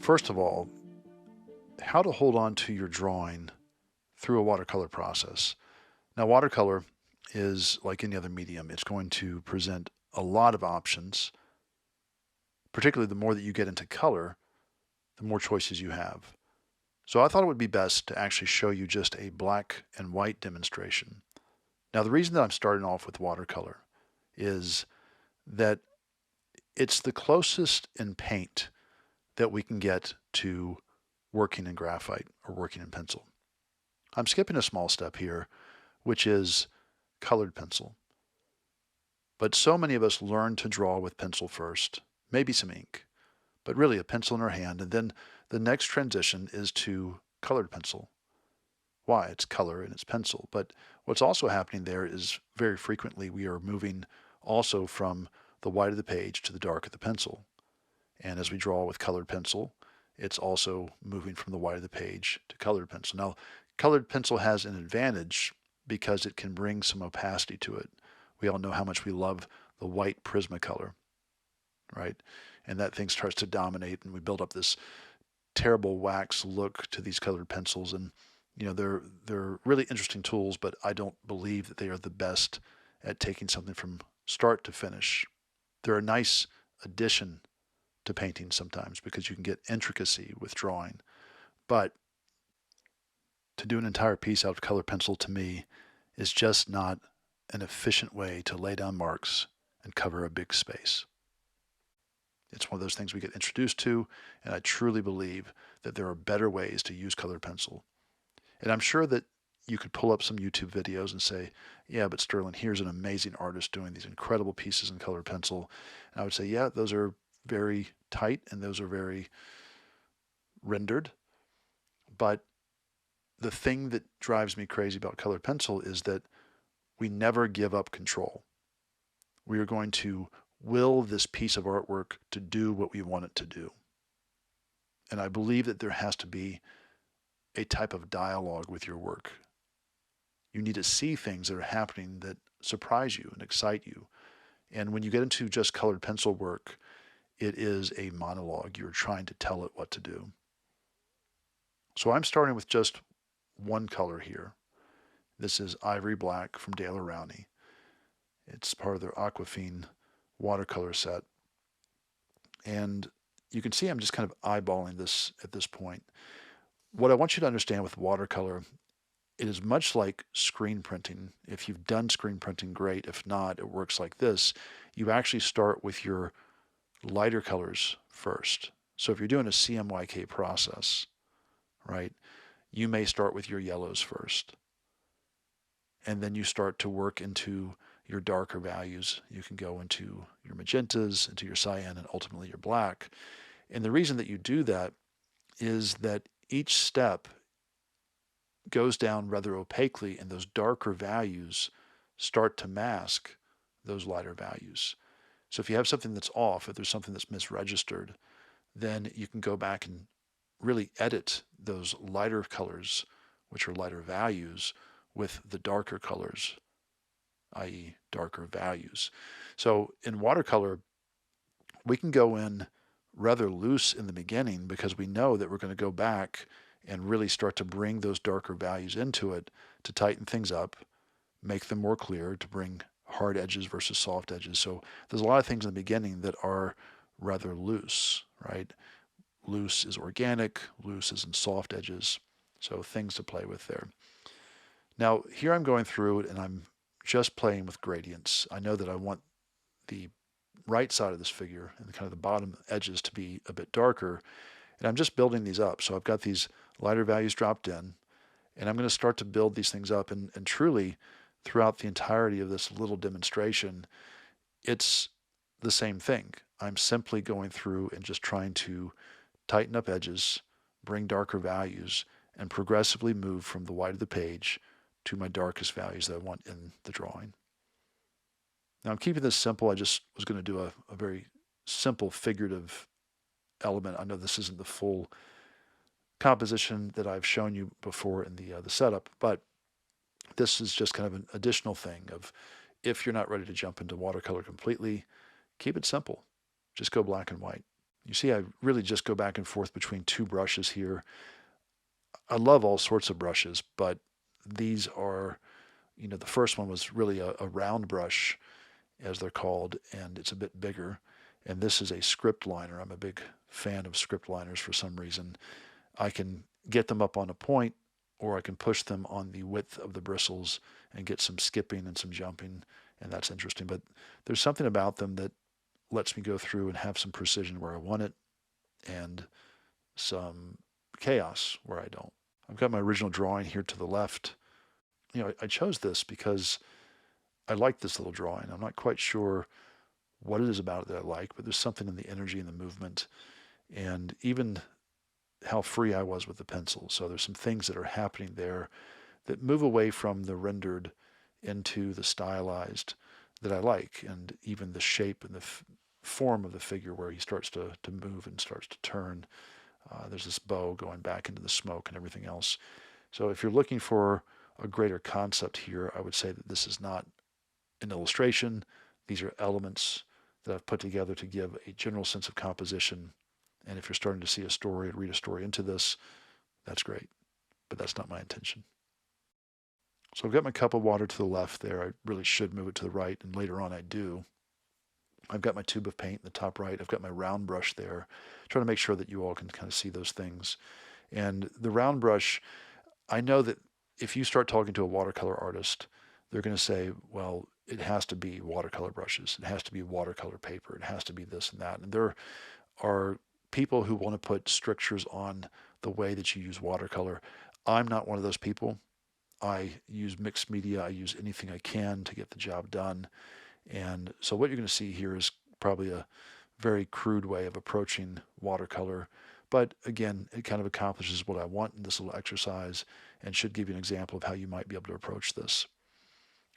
first of all, how to hold on to your drawing through a watercolor process. Now, watercolor is like any other medium. It's going to present a lot of options, particularly the more that you get into color, the more choices you have. So I thought it would be best to actually show you just a black and white demonstration. Now, the reason that I'm starting off with watercolor is that it's the closest in paint that we can get to working in graphite or working in pencil. I'm skipping a small step here, which is colored pencil. But so many of us learn to draw with pencil first, maybe some ink, but really a pencil in our hand, and then the next transition is to colored pencil. Why? It's color and it's pencil. But what's also happening there is very frequently we are moving also from the white of the page to the dark of the pencil. And as we draw with colored pencil, it's also moving from the white of the page to colored pencil. Now, colored pencil has an advantage because it can bring some opacity to it. We all know how much we love the white Prismacolor, right? And that thing starts to dominate, and we build up this terrible wax look to these colored pencils. And they're really interesting tools, but I don't believe that they are the best at taking something from start to finish. They're a nice addition to painting sometimes because you can get intricacy with drawing, but to do an entire piece out of colored pencil to me is just not an efficient way to lay down marks and cover a big space. It's one of those things we get introduced to, and I truly believe that there are better ways to use colored pencil. And I'm sure that you could pull up some YouTube videos and say, yeah, but Sterling, here's an amazing artist doing these incredible pieces in colored pencil. And I would say, yeah, those are very tight and those are very rendered. But the thing that drives me crazy about colored pencil is that we never give up control. We are going to will this piece of artwork to do what we want it to do. And I believe that there has to be a type of dialogue with your work. You need to see things that are happening that surprise you and excite you. And when you get into just colored pencil work, it is a monologue. You're trying to tell it what to do. So I'm starting with just one color here. This is Ivory Black from Daler Rowney. It's part of their Aquafine watercolor set. And you can see I'm just kind of eyeballing this at this point. What I want you to understand with watercolor, it is much like screen printing. If you've done screen printing, great. If not, it works like this. You actually start with your lighter colors first. So if you're doing a CMYK process, right, you may start with your yellows first. And then you start to work into your darker values. You can go into your magentas, into your cyan, and ultimately your black. And the reason that you do that is that each step goes down rather opaquely, and those darker values start to mask those lighter values. So if you have something that's off, if there's something that's misregistered, then you can go back and really edit those lighter colors, which are lighter values, with the darker colors, i.e. darker values. So in watercolor, we can go in rather loose in the beginning because we know that we're going to go back and really start to bring those darker values into it to tighten things up, make them more clear, to bring hard edges versus soft edges. So there's a lot of things in the beginning that are rather loose, right? Loose is organic, loose is in soft edges. So things to play with there. Now here I'm going through it and I'm just playing with gradients. I know that I want the right side of this figure and kind of the bottom edges to be a bit darker. And I'm just building these up. So I've got these lighter values dropped in, and I'm going to start to build these things up. And truly, throughout the entirety of this little demonstration, it's the same thing. I'm simply going through and just trying to tighten up edges, bring darker values, and progressively move from the white of the page to my darkest values that I want in the drawing. Now I'm keeping this simple. I just was going to do a very simple figurative element. I know this isn't the full composition that I've shown you before in the setup, but this is just kind of an additional thing of if you're not ready to jump into watercolor completely, keep it simple. Just go black and white. You see, I really just go back and forth between two brushes here. I love all sorts of brushes, but these are, the first one was really a round brush, as they're called, and it's a bit bigger. And this is a script liner. I'm a big fan of script liners for some reason. I can get them up on a point, or I can push them on the width of the bristles and get some skipping and some jumping, and that's interesting. But there's something about them that lets me go through and have some precision where I want it and some chaos where I don't. I've got my original drawing here to the left. I chose this because I like this little drawing. I'm not quite sure what it is about it that I like, but there's something in the energy and the movement and even how free I was with the pencil. So there's some things that are happening there that move away from the rendered into the stylized that I like, and even the shape and the form of the figure where he starts to move and starts to turn. There's this bow going back into the smoke and everything else. So if you're looking for a greater concept here, I would say that this is not an illustration. These are elements that I've put together to give a general sense of composition. And if you're starting to see a story, read a story into this, that's great. But that's not my intention. So I've got my cup of water to the left there. I really should move it to the right, and later on I do. I've got my tube of paint in the top right. I've got my round brush there, trying to make sure that you all can kind of see those things. And the round brush, I know that if you start talking to a watercolor artist, they're going to say, well, it has to be watercolor brushes. It has to be watercolor paper. It has to be this and that. And there are people who want to put strictures on the way that you use watercolor. I'm not one of those people. I use mixed media. I use anything I can to get the job done. And so what you're going to see here is probably a very crude way of approaching watercolor. But again, it kind of accomplishes what I want in this little exercise and should give you an example of how you might be able to approach this.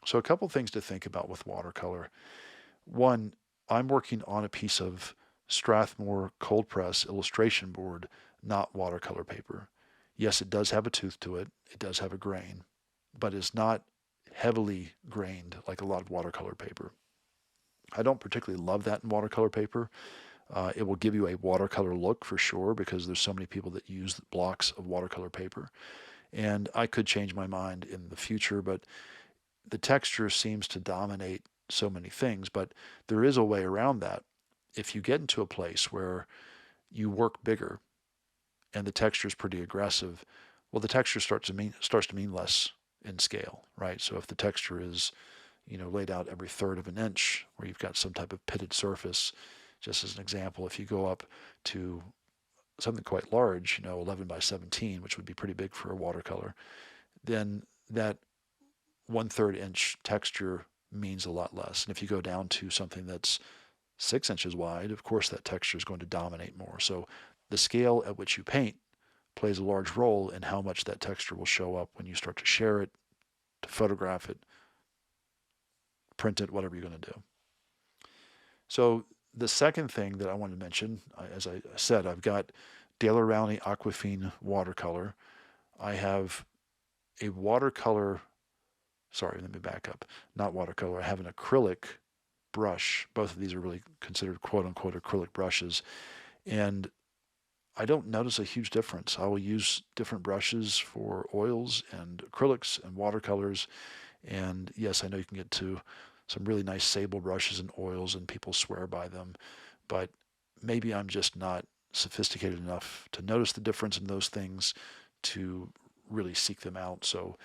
So a couple things to think about with watercolor. One, I'm working on a piece of Strathmore cold press illustration board, not watercolor paper. Yes, it does have a tooth to it. It does have a grain, but it's not heavily grained like a lot of watercolor paper. I don't particularly love that in watercolor paper. It will give you a watercolor look for sure because there's so many people that use blocks of watercolor paper. And I could change my mind in the future, but the texture seems to dominate so many things. But there is a way around that. If you get into a place where you work bigger and the texture is pretty aggressive, well, the texture starts to mean less in scale, right? So if the texture is, laid out every third of an inch, where you've got some type of pitted surface, just as an example, if you go up to something quite large, 11 by 17, which would be pretty big for a watercolor, then that 1/3 inch texture means a lot less. And if you go down to something that's 6 inches wide, of course that texture is going to dominate more. So the scale at which you paint plays a large role in how much that texture will show up when you start to share it, to photograph it, print it, whatever you're going to do. So the second thing that I wanted to mention, as I said, I've got Daler Rowney Aquafine watercolor. I have a watercolor, sorry, let me back up, not watercolor. I have an acrylic brush. Both of these are really considered quote-unquote acrylic brushes. And I don't notice a huge difference. I will use different brushes for oils and acrylics and watercolors. And yes, I know you can get to some really nice sable brushes and oils and people swear by them, but maybe I'm just not sophisticated enough to notice the difference in those things to really seek them out. So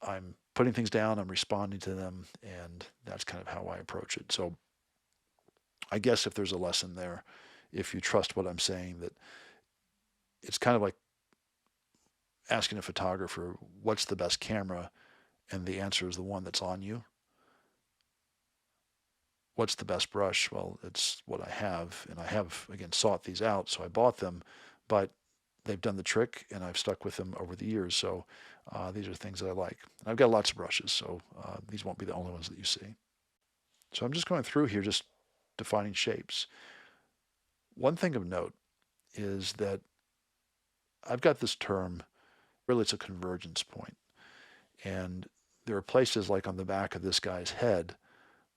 I'm putting things down, I'm responding to them, and that's kind of how I approach it. So I guess if there's a lesson there, if you trust what I'm saying, that it's kind of like asking a photographer, what's the best camera? And the answer is the one that's on you. What's the best brush? Well, it's what I have. And I have, again, sought these out, so I bought them. But they've done the trick, and I've stuck with them over the years. So these are things that I like. And I've got lots of brushes, so these won't be the only ones that you see. So I'm just going through here, just defining shapes. One thing of note is that I've got this term, really it's a convergence point. And there are places like on the back of this guy's head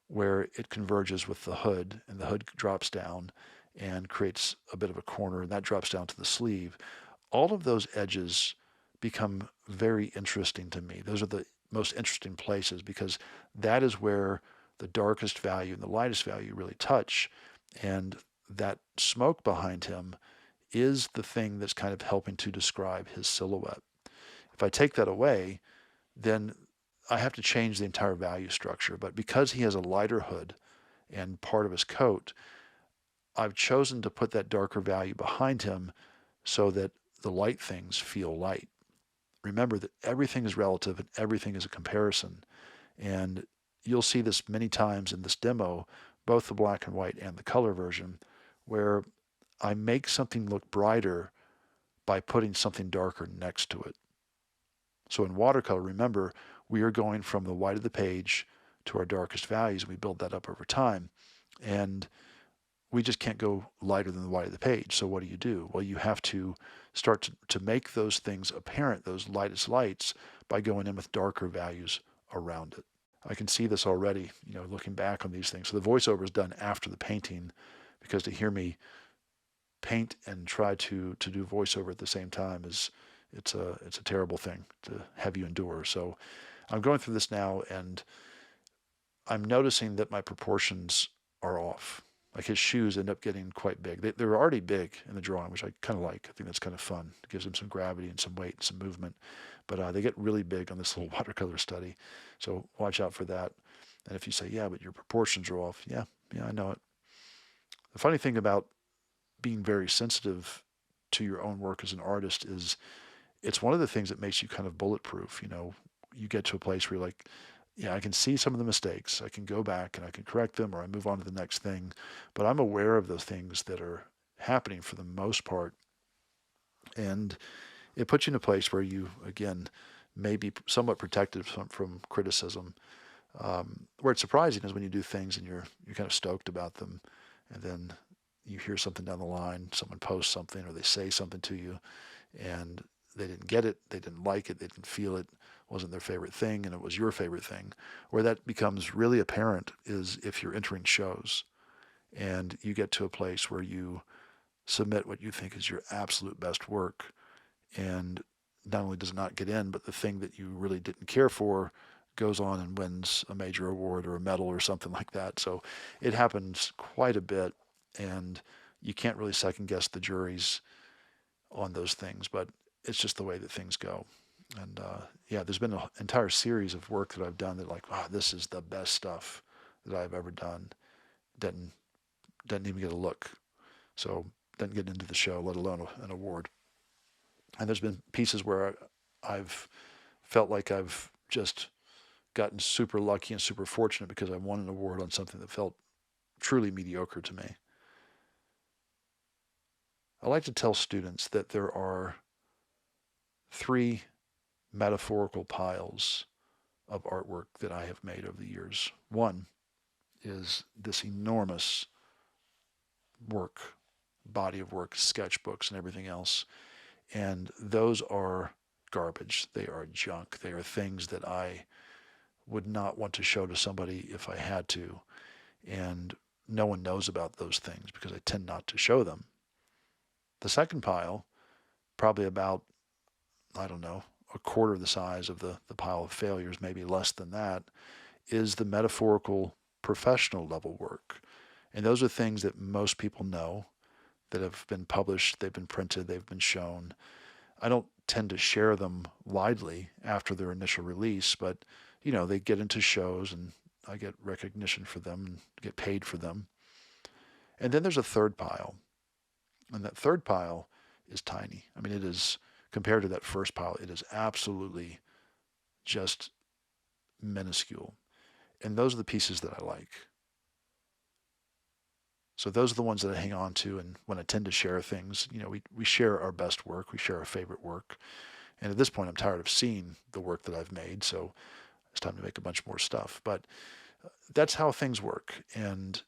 where it converges with the hood, and the hood drops down, and creates a bit of a corner, and that drops down to the sleeve. All of those edges become very interesting to me. Those are the most interesting places because that is where the darkest value and the lightest value really touch. And that smoke behind him is the thing that's kind of helping to describe his silhouette. If I take that away, then I have to change the entire value structure. But because he has a lighter hood and part of his coat, I've chosen to put that darker value behind him so that the light things feel light. Remember that everything is relative and everything is a comparison. And you'll see this many times in this demo, both the black and white and the color version, where I make something look brighter by putting something darker next to it. So in watercolor, remember, we are going from the white of the page to our darkest values. We build that up over time. And we just can't go lighter than the white of the page. So what do? Well, you have to start to make those things apparent, those lightest lights, by going in with darker values around it. I can see this already, looking back on these things. So the voiceover is done after the painting, because to hear me paint and try to do voiceover at the same time it's a terrible thing to have you endure. So I'm going through this now, and I'm noticing that my proportions are off. Like his shoes end up getting quite big. They're already big in the drawing, which I kind of like. I think that's kind of fun. It gives them some gravity and some weight and some movement. But they get really big on this little watercolor study. So watch out for that. And if you say, yeah, but your proportions are off. Yeah, I know it. The funny thing about being very sensitive to your own work as an artist is it's one of the things that makes you kind of bulletproof. You get to a place where you're like, yeah, I can see some of the mistakes. I can go back and I can correct them, or I move on to the next thing. But I'm aware of those things that are happening for the most part. And it puts you in a place where you, again, may be somewhat protected from criticism. Where it's surprising is when you do things and you're kind of stoked about them, and then you hear something down the line, someone posts something or they say something to you, and they didn't get it, they didn't like it, they didn't feel it, wasn't their favorite thing, and it was your favorite thing. Where that becomes really apparent is if you're entering shows and you get to a place where you submit what you think is your absolute best work, and not only does it not get in, but the thing that you really didn't care for goes on and wins a major award or a medal or something like that. So it happens quite a bit, and you can't really second guess the juries on those things, but it's just the way that things go. And yeah, there's been an entire series of work that I've done that like, wow, this is the best stuff that I've ever done. Didn't even get a look. So didn't get into the show, let alone an award. And there's been pieces where I've felt like I've just gotten super lucky and super fortunate because I won an award on something that felt truly mediocre to me. I like to tell students that there are 3 metaphorical piles of artwork that I have made over the years. One is this enormous body of work, sketchbooks and everything else. And those are garbage. They are junk. They are things that I would not want to show to somebody if I had to. And no one knows about those things because I tend not to show them. The second pile, probably about, I don't know, a quarter the size of the pile of failures, maybe less than that, is the metaphorical professional level work. And those are things that most people know, that have been published, they've been printed, they've been shown. I don't tend to share them widely after their initial release, but they get into shows and I get recognition for them and get paid for them. And then there's a third pile. And that third pile is tiny. I mean, it is, compared to that first pile, it is absolutely just minuscule. And those are the pieces that I like. So those are the ones that I hang on to, and when I tend to share things, we share our best work, we share our favorite work. And at this point, I'm tired of seeing the work that I've made, so it's time to make a bunch more stuff. But that's how things work. And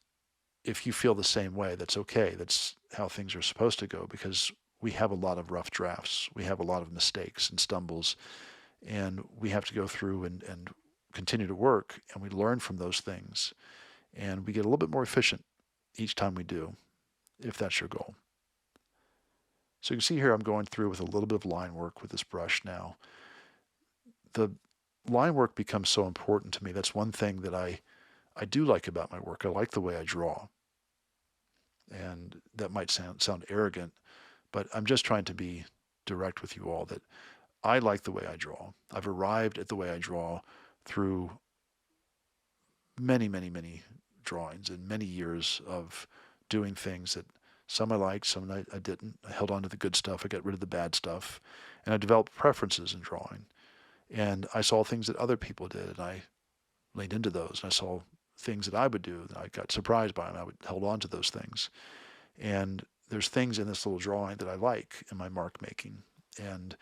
if you feel the same way, that's okay. That's how things are supposed to go, because we have a lot of rough drafts. We have a lot of mistakes and stumbles, and we have to go through and continue to work, and we learn from those things. And we get a little bit more efficient each time we do. if that's your goal. So you can see here I'm going through with a little bit of line work with this brush now. The line work becomes so important to me. That's one thing that I do like about my work. I like the way I draw. And that might sound arrogant, but I'm just trying to be direct with you all that I like the way I draw. I've arrived at the way I draw through many, many, many drawings and many years of doing things that some I liked, some I didn't. I held on to the good stuff. I got rid of the bad stuff. And I developed preferences in drawing. And I saw things that other people did, and I leaned into those. And I saw things that I would do, and I got surprised by them. I would held on to those things. And there's things in this little drawing that I like in my mark making. And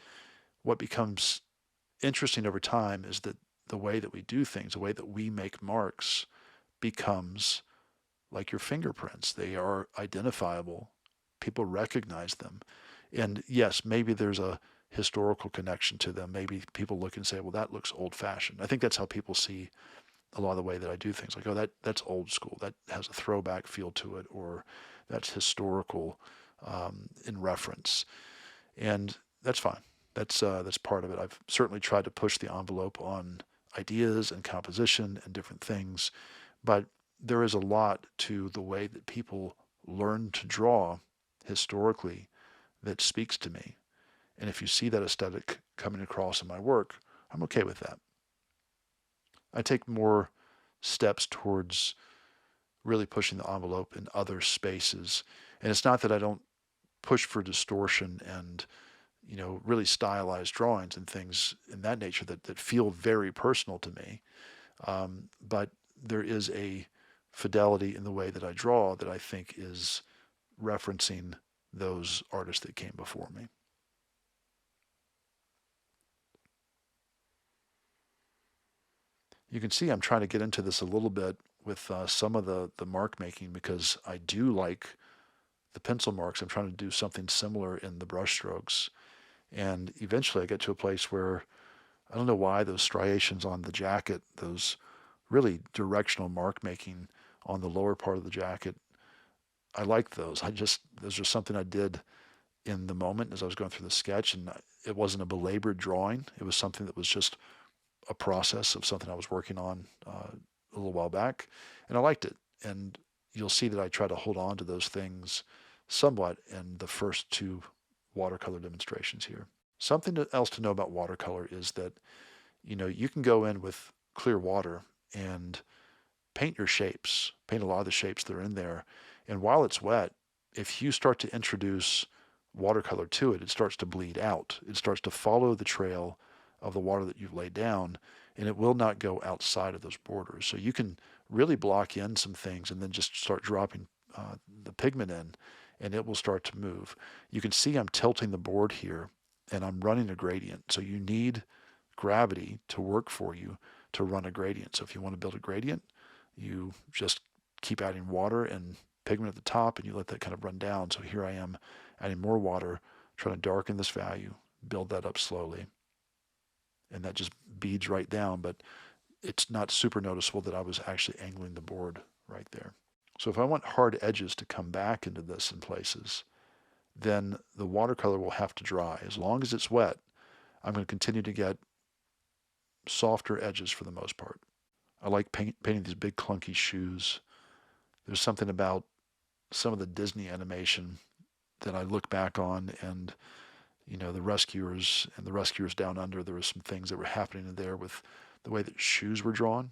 what becomes interesting over time is that the way that we do things, the way that we make marks becomes like your fingerprints. They are identifiable. People recognize them. And yes, maybe there's a historical connection to them. Maybe people look and say, well, that looks old-fashioned. I think that's how people see a lot of the way that I do things. Like, oh, that's old school. That has a throwback feel to it, or that's historical in reference. And that's fine. That's part of it. I've certainly tried to push the envelope on ideas and composition and different things, but there is a lot to the way that people learn to draw historically that speaks to me. And if you see that aesthetic coming across in my work, I'm okay with that. I take more steps towards really pushing the envelope in other spaces. And it's not that I don't push for distortion and really stylized drawings and things in that nature that feel very personal to me. But there is a fidelity in the way that I draw that I think is referencing those artists that came before me. You can see I'm trying to get into this a little bit with some of the mark making because I do like the pencil marks. I'm trying to do something similar in the brush strokes. And eventually I get to a place where I don't know why those striations on the jacket, those really directional mark making on the lower part of the jacket, I like those. Those are something I did in the moment as I was going through the sketch, and it wasn't a belabored drawing. It was something that was just a process of something I was working on a little while back, and I liked it. And you'll see that I try to hold on to those things somewhat in the first two watercolor demonstrations here. Something else to know about watercolor is that, you can go in with clear water and paint your shapes, paint a lot of the shapes that are in there. And while it's wet, if you start to introduce watercolor to it, it starts to bleed out. It starts to follow the trail of the water that you've laid down, and it will not go outside of those borders. So you can really block in some things and then just start dropping the pigment in, and it will start to move. You can see I'm tilting the board here, and I'm running a gradient. So you need gravity to work for you to run a gradient. So if you want to build a gradient, you just keep adding water and pigment at the top, and you let that kind of run down. So here I am adding more water, trying to darken this value, build that up slowly. And that just beads right down, but it's not super noticeable that I was actually angling the board right there. So if I want hard edges to come back into this in places, then the watercolor will have to dry. As long as it's wet, I'm going to continue to get softer edges for the most part. I like painting these big clunky shoes. There's something about some of the Disney animation that I look back on, and the rescuers and the rescuers down under, there were some things that were happening in there with the way that shoes were drawn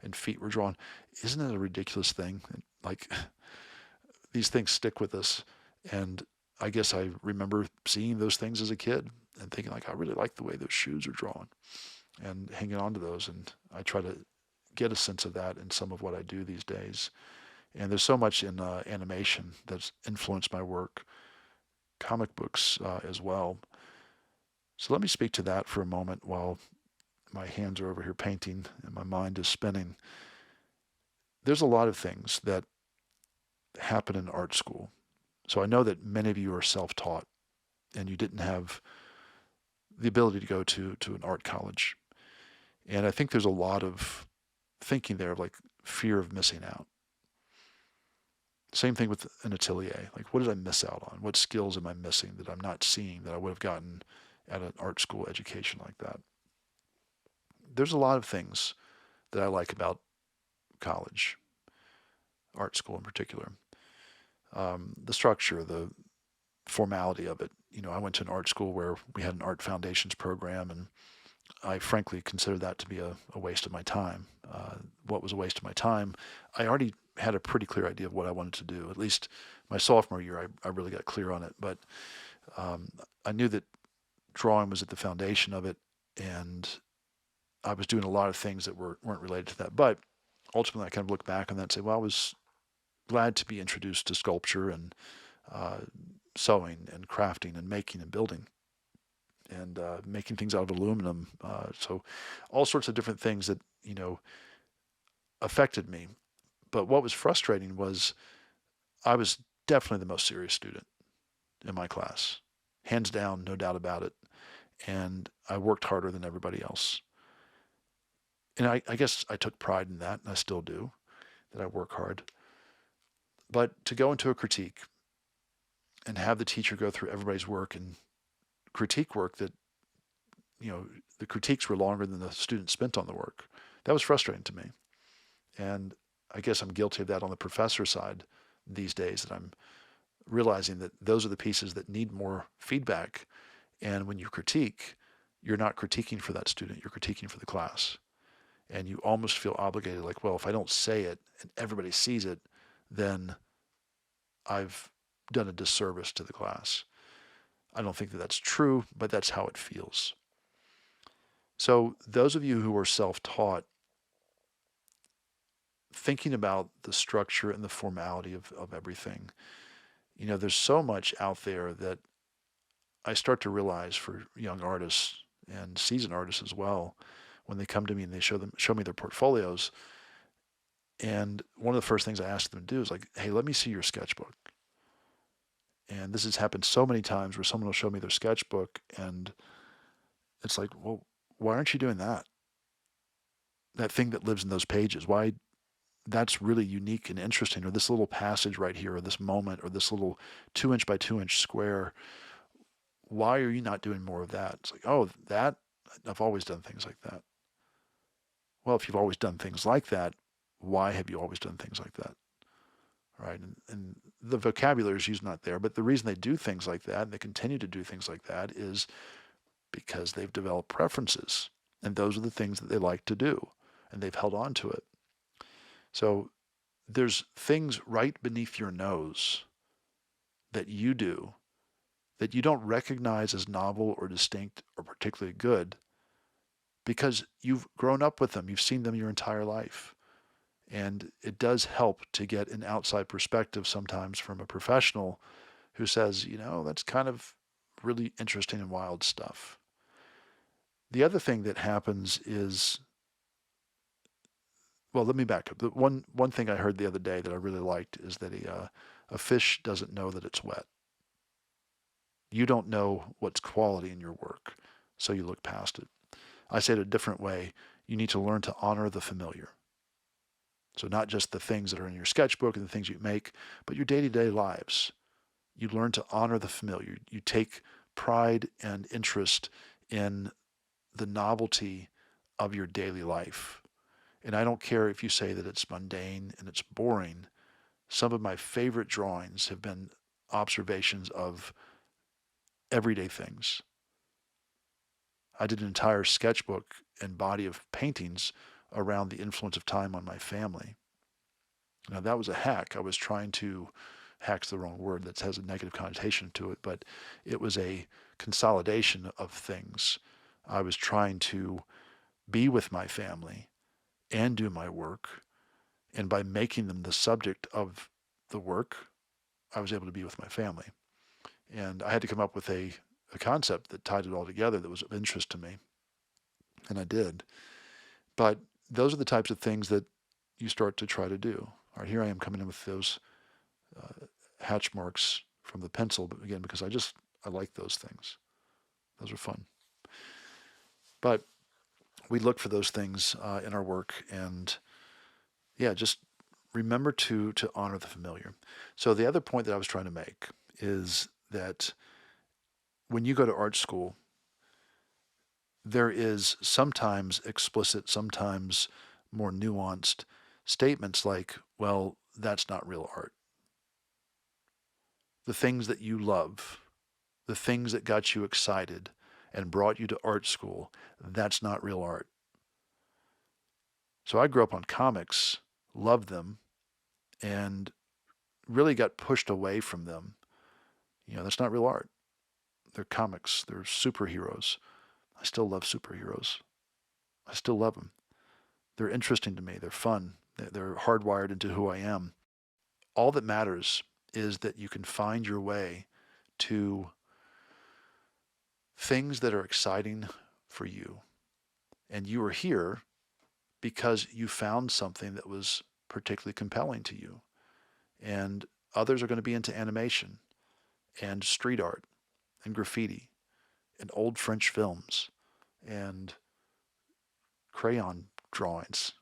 and feet were drawn. Isn't it a ridiculous thing? Like, these things stick with us. And I guess I remember seeing those things as a kid and thinking, like, I really like the way those shoes are drawn, and hanging on to those. And I try to get a sense of that in some of what I do these days. And there's so much in animation that's influenced my work, comic books as well. So let me speak to that for a moment while my hands are over here painting and my mind is spinning. There's a lot of things that happen in art school. So I know that many of you are self-taught and you didn't have the ability to go to an art college. And I think there's a lot of thinking there of like fear of missing out. Same thing with an atelier. Like, what did I miss out on? What skills am I missing that I'm not seeing that I would have gotten at an art school education like that? There's a lot of things that I like about college, art school in particular. The structure, the formality of it. I went to an art school where we had an art foundations program, and I frankly consider that to be a waste of my time. What was a waste of my time? I already had a pretty clear idea of what I wanted to do. At least my sophomore year, I really got clear on it. But I knew that drawing was at the foundation of it, and I was doing a lot of things that weren't related to that. But ultimately, I kind of look back on that and say, well, I was glad to be introduced to sculpture and uh, sewing and crafting and making and building and making things out of aluminum. So all sorts of different things that, affected me. But what was frustrating was I was definitely the most serious student in my class, hands down, no doubt about it. And I worked harder than everybody else. And I guess I took pride in that, and I still do, that I work hard. But to go into a critique and have the teacher go through everybody's work and critique work that, the critiques were longer than the students spent on the work, that was frustrating to me. And I guess I'm guilty of that on the professor side these days, that I'm realizing that those are the pieces that need more feedback. And when you critique, you're not critiquing for that student, you're critiquing for the class. And you almost feel obligated, like, well, if I don't say it and everybody sees it, then I've done a disservice to the class. I don't think that that's true, but that's how it feels. So those of you who are self-taught, thinking about the structure and the formality of everything, there's so much out there that I start to realize for young artists and seasoned artists as well, when they come to me and they show me their portfolios. And one of the first things I ask them to do is like, hey, let me see your sketchbook. And this has happened so many times where someone will show me their sketchbook and it's like, well, why aren't you doing that? That thing that lives in those pages. Why? That's really unique and interesting. Or this little passage right here, or this moment, or this little 2 inch by 2 inch square. Why are you not doing more of that? It's like, oh, that, I've always done things like that. Well, if you've always done things like that, why have you always done things like that? Right? And the vocabulary is usually not there, but the reason they do things like that, and they continue to do things like that, is because they've developed preferences. And those are the things that they like to do, and they've held on to it. So there's things right beneath your nose that you do that you don't recognize as novel or distinct or particularly good because you've grown up with them. You've seen them your entire life. And it does help to get an outside perspective sometimes from a professional who says, that's kind of really interesting and wild stuff. The other thing that happens is, well, let me back up. The one thing I heard the other day that I really liked is that a fish doesn't know that it's wet. You don't know what's quality in your work, so you look past it. I say it a different way. You need to learn to honor the familiar. So not just the things that are in your sketchbook and the things you make, but your day-to-day lives. You learn to honor the familiar. You take pride and interest in the novelty of your daily life. And I don't care if you say that it's mundane and it's boring. Some of my favorite drawings have been observations of everyday things. I did an entire sketchbook and body of paintings around the influence of time on my family. Now that was a hack. I was trying to, hack's the wrong word, that has a negative connotation to it, but it was a consolidation of things. I was trying to be with my family and do my work, and by making them the subject of the work, I was able to be with my family. And I had to come up with a concept that tied it all together that was of interest to me, and I did. But those are the types of things that you start to try to do. All right, here I am coming in with those hatch marks from the pencil, but again, because I like those things. Those are fun. But we look for those things in our work, and yeah, just remember to honor the familiar. So the other point that I was trying to make is that when you go to art school, there is sometimes explicit, sometimes more nuanced statements like, well, that's not real art. The things that you love, the things that got you excited and brought you to art school, that's not real art. So I grew up on comics, loved them, and really got pushed away from them. That's not real art. They're comics. They're superheroes. I still love superheroes. I still love them. They're interesting to me. They're fun. They're hardwired into who I am. All that matters is that you can find your way to things that are exciting for you. And you are here because you found something that was particularly compelling to you. And others are going to be into animation and street art and graffiti and old French films and crayon drawings.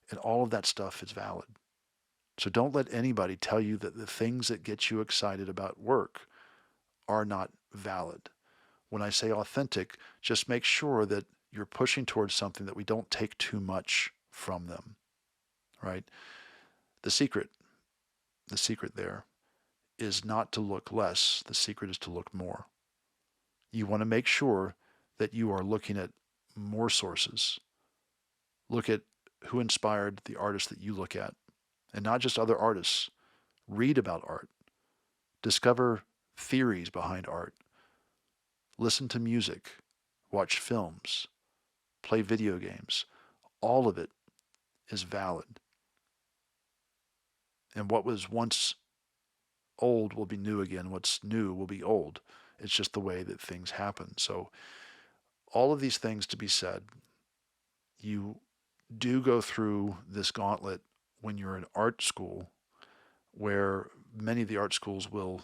And all of that stuff is valid. So don't let anybody tell you that the things that get you excited about work are not valid. When I say authentic, just make sure that you're pushing towards something that we don't take too much from them, right? The secret, the secret there is not to look less. The secret is to look more. You want to make sure that you are looking at more sources. Look at who inspired the artists that you look at, and not just other artists. Read about art. Discover theories behind art. Listen to music. Watch films. Play video games. All of it is valid. And what was once old will be new again. What's new will be old. It's just the way that things happen. So all of these things to be said, you do go through this gauntlet when you're in art school, where many of the art schools will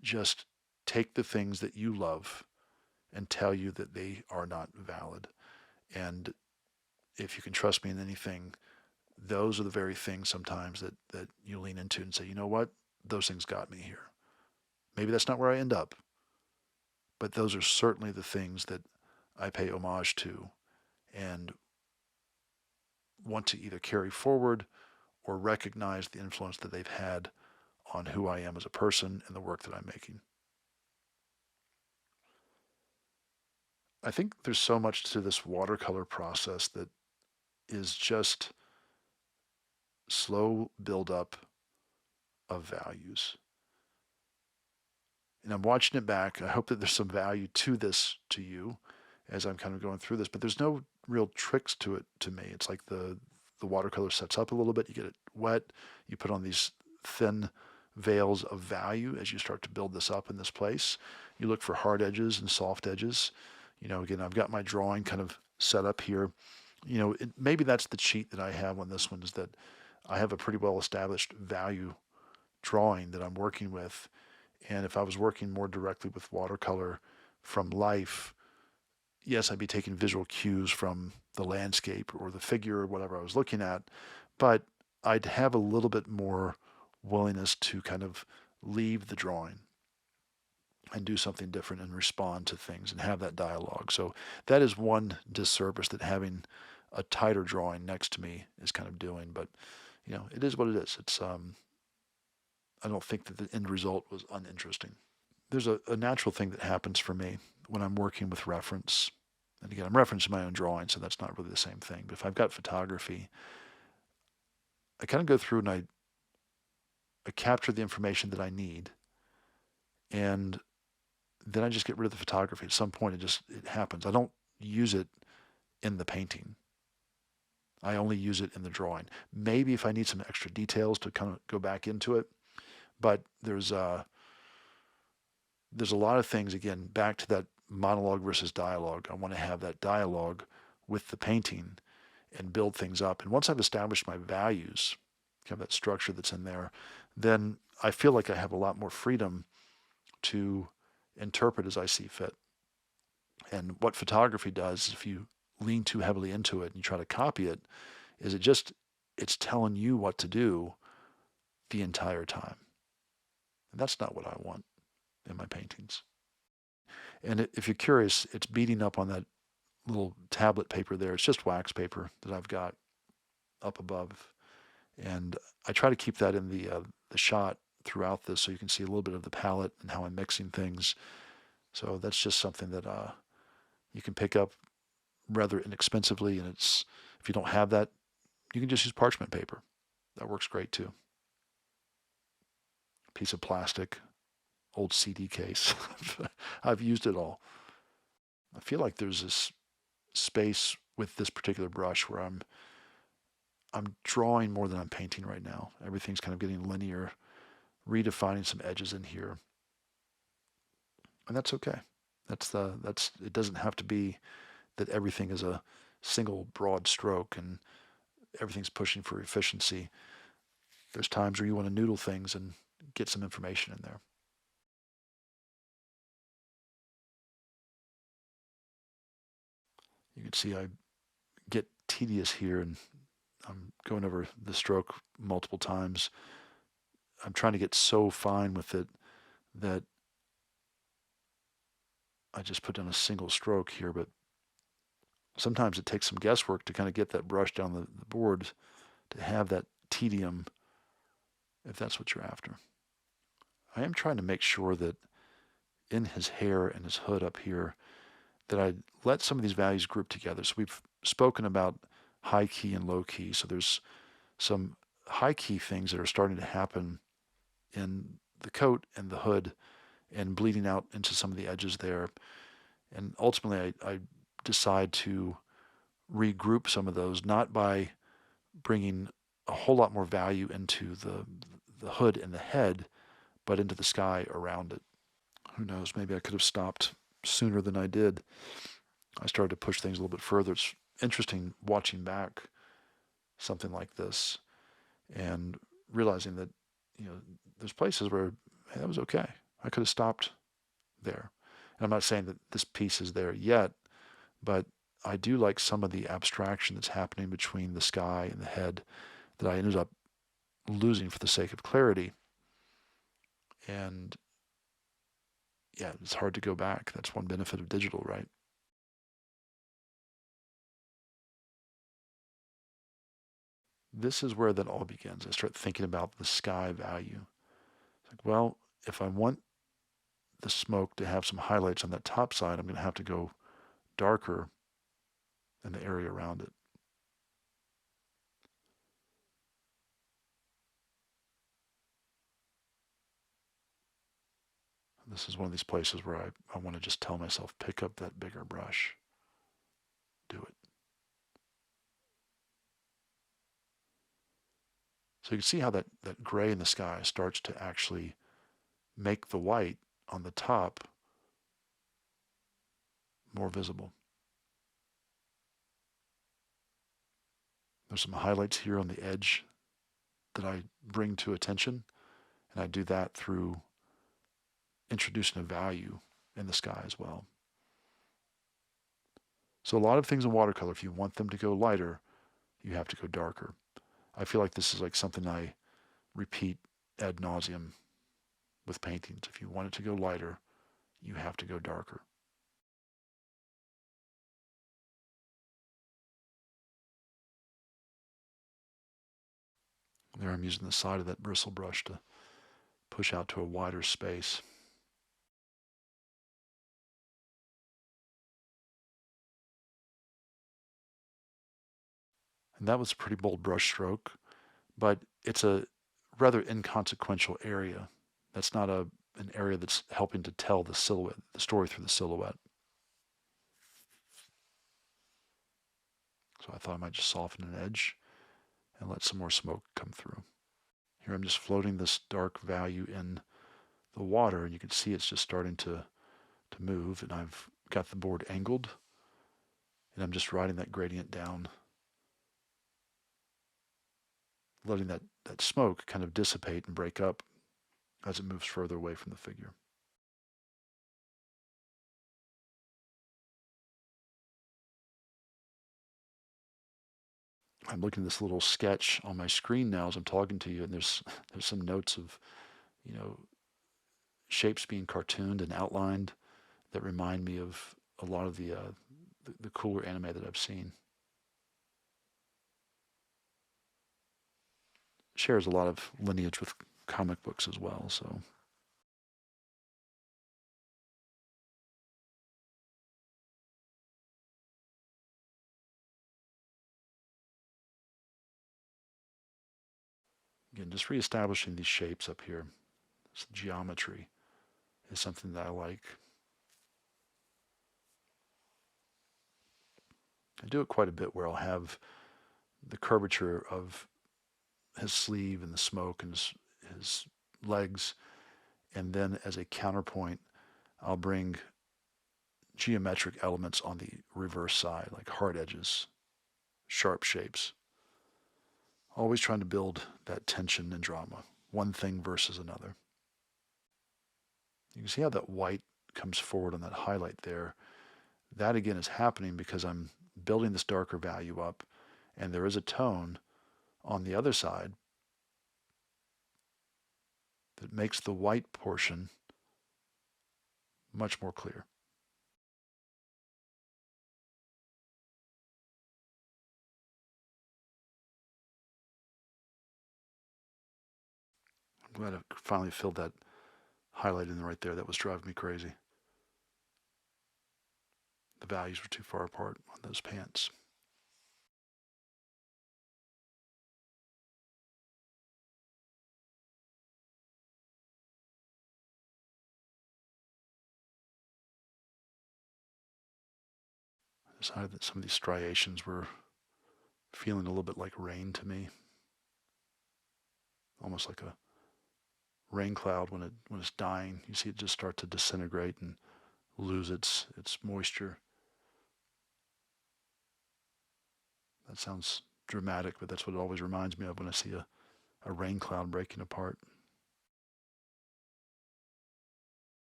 just take the things that you love and tell you that they are not valid. And if you can trust me in anything, those are the very things sometimes that you lean into and say, you know what? Those things got me here. Maybe that's not where I end up, but those are certainly the things that I pay homage to and want to either carry forward or recognize the influence that they've had on who I am as a person and the work that I'm making. I think there's so much to this watercolor process that is just slow buildup of values. And I'm watching it back. I hope that there's some value to this to you as I'm kind of going through this, but there's no real tricks to it to me. It's like the watercolor sets up a little bit, you get it wet, you put on these thin veils of value as you start to build this up in this place. You look for hard edges and soft edges. Again, I've got my drawing kind of set up here. Maybe that's the cheat that I have on this one, is that I have a pretty well established value drawing that I'm working with. And if I was working more directly with watercolor from life, yes, I'd be taking visual cues from the landscape or the figure or whatever I was looking at, but I'd have a little bit more willingness to kind of leave the drawing and do something different and respond to things and have that dialogue. So that is one disservice that having a tighter drawing next to me is kind of doing, but it is what it is. It's I don't think that the end result was uninteresting. There's a natural thing that happens for me when I'm working with reference. And again, I'm referencing my own drawing, so that's not really the same thing. But if I've got photography, I kind of go through and I capture the information that I need, and then I just get rid of the photography. At some point, it happens. I don't use it in the painting. I only use it in the drawing. Maybe if I need some extra details to kind of go back into it, but there's a lot of things, again, back to that monologue versus dialogue. I want to have that dialogue with the painting and build things up. And once I've established my values, kind of that structure that's in there, then I feel like I have a lot more freedom to interpret as I see fit. And what photography does, if you lean too heavily into it and you try to copy it, is it's telling you what to do the entire time. And that's not what I want in my paintings. And if you're curious, it's beating up on that little tablet paper there. It's just wax paper that I've got up above. And I try to keep that in the shot throughout this so you can see a little bit of the palette and how I'm mixing things. So that's just something that you can pick up rather inexpensively. And it's, if you don't have that, you can just use parchment paper. That works great too. Piece of plastic, old CD case. I've used it all. I feel like there's this space with this particular brush where I'm drawing more than I'm painting right now. Everything's kind of getting linear, redefining some edges in here. And that's okay. It doesn't have to be that everything is a single broad stroke and everything's pushing for efficiency. There's times where you want to noodle things and get some information in there. You can see I get tedious here, and I'm going over the stroke multiple times. I'm trying to get so fine with it that I just put down a single stroke here, but sometimes it takes some guesswork to kind of get that brush down the board to have that tedium, if that's what you're after. I am trying to make sure that in his hair and his hood up here, that I let some of these values group together. So we've spoken about high key and low key. So there's some high key things that are starting to happen in the coat and the hood and bleeding out into some of the edges there. And ultimately, I decide to regroup some of those, not by bringing a whole lot more value into the hood and the head, but into the sky around it. Who knows, maybe I could have stopped sooner than I did. I started to push things a little bit further. It's interesting watching back something like this and realizing that, there's places where, hey, that was okay. I could have stopped there. And I'm not saying that this piece is there yet, but I do like some of the abstraction that's happening between the sky and the head that I ended up losing for the sake of clarity. And yeah, it's hard to go back. That's one benefit of digital, right? This is where that all begins. I start thinking about the sky value. It's like, well, if I want the smoke to have some highlights on that top side, I'm going to have to go darker than the area around it. This is one of these places where I want to just tell myself, pick up that bigger brush. Do it. So you can see how that gray in the sky starts to actually make the white on the top more visible. There's some highlights here on the edge that I bring to attention, and I do that through introducing a value in the sky as well. So a lot of things in watercolor, if you want them to go lighter, you have to go darker. I feel like this is like something I repeat ad nauseum with paintings. If you want it to go lighter, you have to go darker. There I'm using the side of that bristle brush to push out to a wider space. And that was a pretty bold brush stroke, but it's a rather inconsequential area. That's not an area that's helping to tell the silhouette, the story through the silhouette. So I thought I might just soften an edge and let some more smoke come through. Here I'm just floating this dark value in the water, and you can see it's just starting to move, and I've got the board angled, and I'm just riding that gradient down, letting that smoke kind of dissipate and break up as it moves further away from the figure. I'm looking at this little sketch on my screen now as I'm talking to you, and there's some notes of, you know, shapes being cartooned and outlined that remind me of a lot of the cooler anime that I've seen. Shares a lot of lineage with comic books as well, so. Again, just reestablishing these shapes up here. This geometry is something that I like. I do it quite a bit where I'll have the curvature of his sleeve and the smoke and his legs, and then as a counterpoint, I'll bring geometric elements on the reverse side, like hard edges, sharp shapes. Always trying to build that tension and drama, one thing versus another. You can see how that white comes forward on that highlight there. That again is happening because I'm building this darker value up, and there is a tone on the other side that makes the white portion much more clear. I'm glad I finally filled that highlight in right there. That was driving me crazy. The values were too far apart on those pants. I decided that some of these striations were feeling a little bit like rain to me. Almost like a rain cloud when it's dying. You see it just start to disintegrate and lose its moisture. That sounds dramatic, but that's what it always reminds me of when I see a rain cloud breaking apart.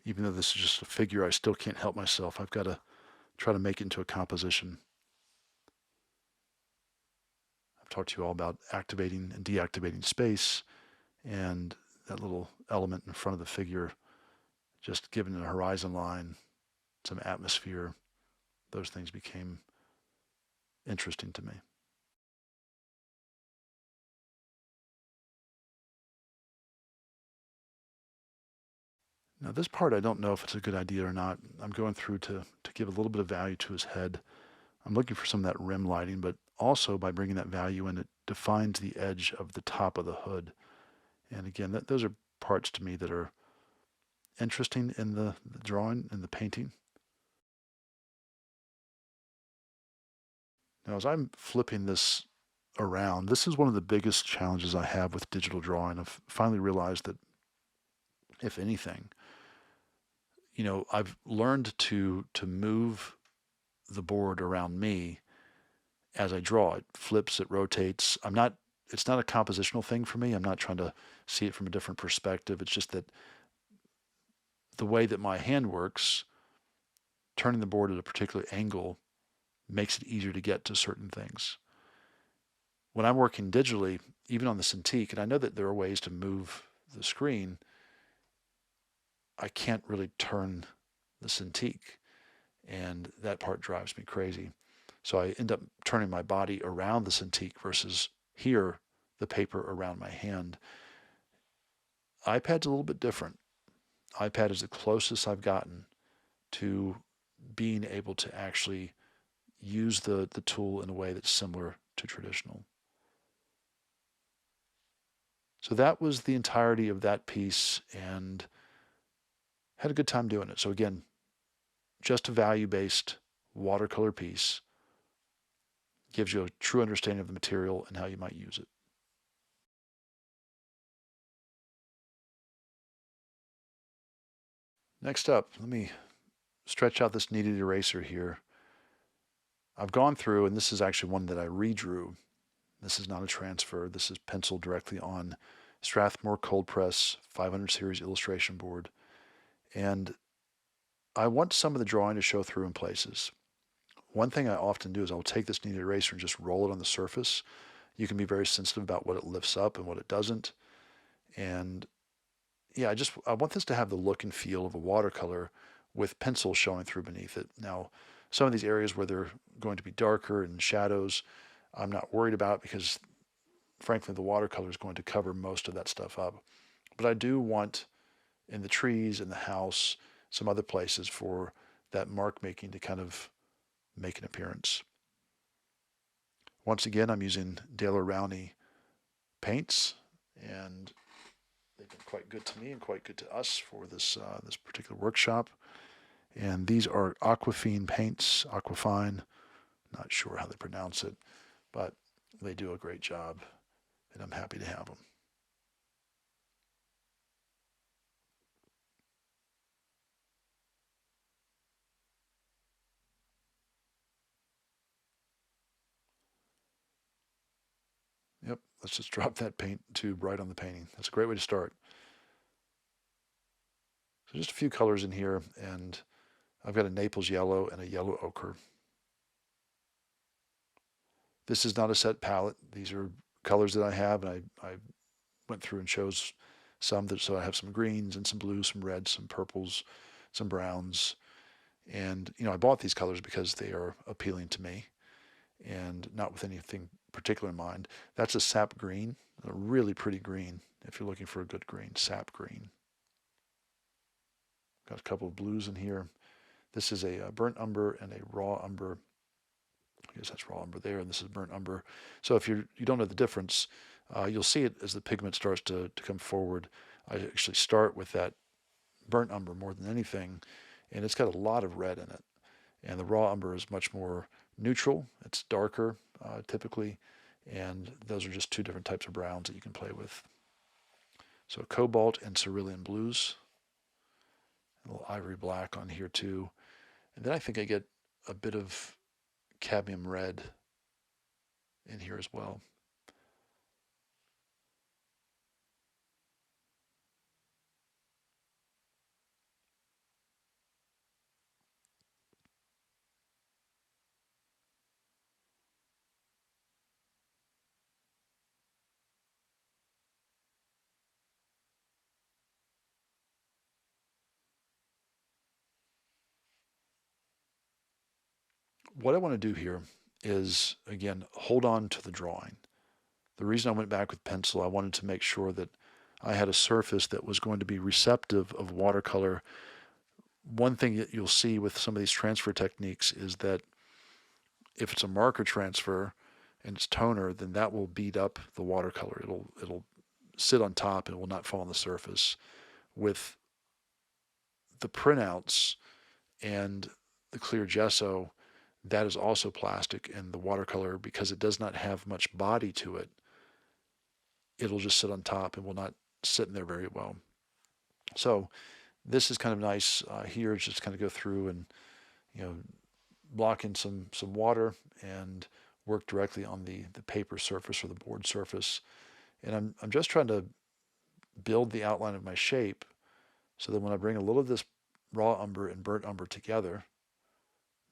Even though this is just a figure, I still can't help myself. I've got to try to make it into a composition. I've talked to you all about activating and deactivating space, and that little element in front of the figure, just giving it a horizon line, some atmosphere. Those things became interesting to me. Now this part, I don't know if it's a good idea or not. I'm going through to give a little bit of value to his head. I'm looking for some of that rim lighting, but also by bringing that value in, it defines the edge of the top of the hood. And again, those are parts to me that are interesting in the drawing and the painting. Now, as I'm flipping this around, this is one of the biggest challenges I have with digital drawing. I've finally realized that, if anything, I've learned to move the board around me as I draw. It flips, it rotates. It's not a compositional thing for me. I'm not trying to see it from a different perspective. It's just that the way that my hand works, turning the board at a particular angle makes it easier to get to certain things. When I'm working digitally, even on the Cintiq, and I know that there are ways to move the screen, I can't really turn the Cintiq, and that part drives me crazy. So I end up turning my body around the Cintiq versus here, the paper around my hand. iPad's a little bit different. iPad is the closest I've gotten to being able to actually use the tool in a way that's similar to traditional. So that was the entirety of that piece, and had a good time doing it. So again, just a value-based watercolor piece gives you a true understanding of the material and how you might use it. Next up, let me stretch out this kneaded eraser here. I've gone through, and this is actually one that I redrew. This is not a transfer. This is penciled directly on Strathmore Cold Press 500 series illustration board. And I want some of the drawing to show through in places. one thing I often do is I'll take this kneaded eraser and just roll it on the surface. You can be very sensitive about what it lifts up and what it doesn't. And yeah, I want this to have the look and feel of a watercolor with pencil showing through beneath it. Now, some of these areas where they're going to be darker and shadows, I'm not worried about because frankly the watercolor is going to cover most of that stuff up. But I do want in the trees, in the house, some other places for that mark making to kind of make an appearance. Once again, I'm using Daler Rowney paints, and they've been quite good to me and quite good to us for this particular workshop. And these are Aquafine paints, Aquafine, not sure how they pronounce it, but they do a great job, and I'm happy to have them. Yep, let's just drop that paint tube right on the painting. That's a great way to start. So just a few colors in here, and I've got a Naples yellow and a yellow ochre. This is not a set palette. These are colors that I have, and I went through and chose some that, so I have some greens and some blues, some reds, some purples, some browns. And, I bought these colors because they are appealing to me and not with anything particular in mind. That's a sap green, a really pretty green if you're looking for a good green, sap green. Got a couple of blues in here. This is a burnt umber and a raw umber. I guess that's raw umber there, and this is burnt umber. So if you don't know the difference, you'll see it as the pigment starts to come forward. I actually start with that burnt umber more than anything, and it's got a lot of red in it. And the raw umber is much more neutral. It's darker typically, and those are just two different types of browns that you can play with. So cobalt and cerulean blues, a little ivory black on here too. And then I think I get a bit of cadmium red in here as well. What I want to do here is, again, hold on to the drawing. The reason I went back with pencil, I wanted to make sure that I had a surface that was going to be receptive of watercolor. One thing that you'll see with some of these transfer techniques is that if it's a marker transfer and it's toner, then that will beat up the watercolor. It'll sit on top and it will not fall on the surface. With the printouts and the clear gesso, that is also plastic, and the watercolor, because it does not have much body to it, it'll just sit on top and will not sit in there very well. So this is kind of nice here, just kind of go through and you know block in some water and work directly on the paper surface or the board surface. And I'm just trying to build the outline of my shape so that when I bring a little of this raw umber and burnt umber together,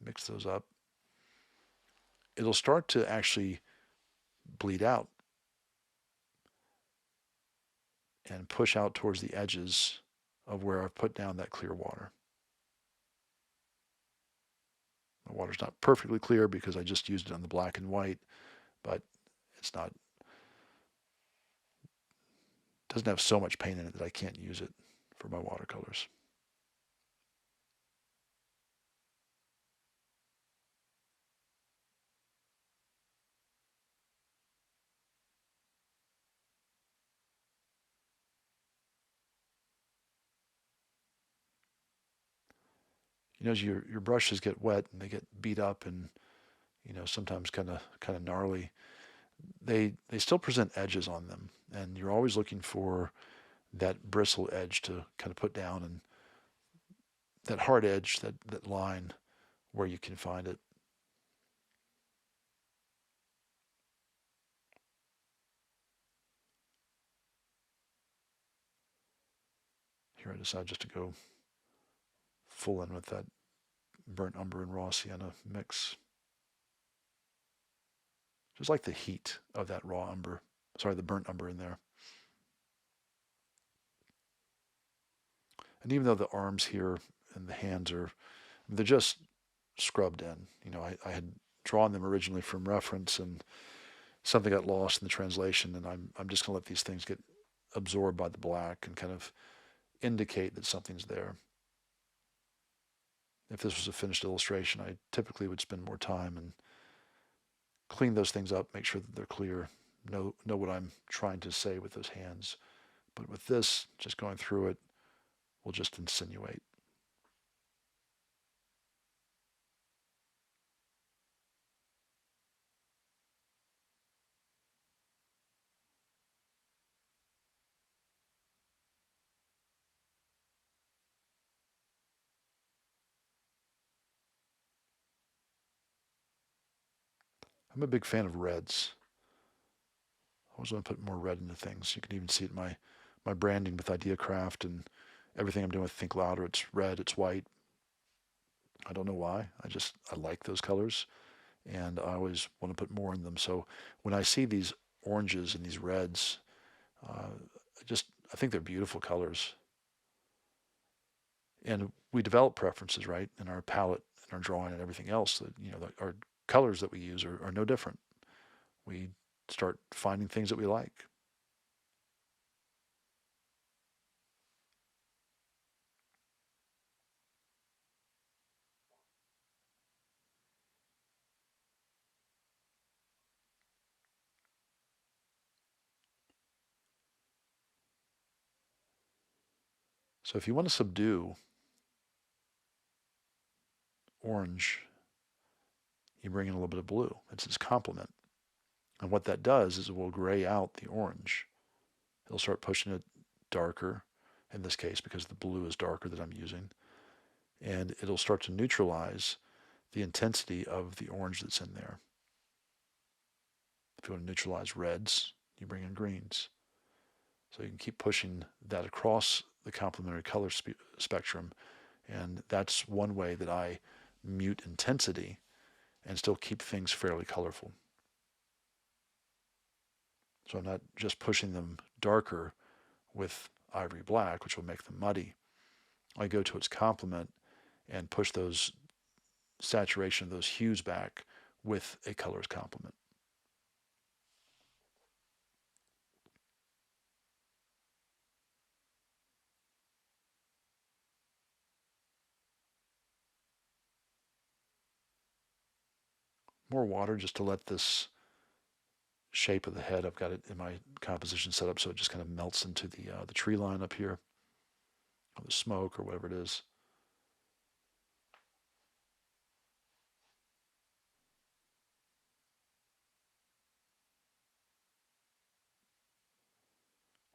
mix those up, it'll start to actually bleed out and push out towards the edges of where I've put down that clear water. The water's not perfectly clear because I just used it on the black and white, but it's not, doesn't have so much paint in it that I can't use it for my watercolors. As your brushes get wet and they get beat up and sometimes kind of gnarly, they still present edges on them, and you're always looking for that bristle edge to kind of put down, and that hard edge, that line where you can find it. Here I decide just to go full in with that burnt umber and raw sienna mix. Just like the heat of that raw umber, sorry, the burnt umber in there. And even though the arms here and the hands they're just scrubbed in. I had drawn them originally from reference, and something got lost in the translation, and I'm just going to let these things get absorbed by the black and kind of indicate that something's there. If this was a finished illustration, I typically would spend more time and clean those things up, make sure that they're clear, know what I'm trying to say with those hands. But with this, just going through it will just insinuate. I'm a big fan of reds. I always want to put more red into things. You can even see it in my branding with Ideacraft and everything I'm doing with Think Louder. It's red, it's white. I don't know why. I like those colors, and I always want to put more in them. So when I see these oranges and these reds, I think they're beautiful colors. And we develop preferences, right, in our palette, in our drawing, and everything else. That our colors that we use are no different. We start finding things that we like. So if you want to subdue orange, you bring in a little bit of blue. It's its complement. And what that does is it will gray out the orange. It'll start pushing it darker, in this case, because the blue is darker that I'm using. And it'll start to neutralize the intensity of the orange that's in there. If you want to neutralize reds, you bring in greens. So you can keep pushing that across the complementary color spectrum. And that's one way that I mute intensity and still keep things fairly colorful. So I'm not just pushing them darker with ivory black, which will make them muddy. I go to its complement and push those saturation, those hues back with a color's complement. More water just to let this shape of the head, I've got it in my composition set up so it just kind of melts into the tree line up here, or the smoke or whatever it is.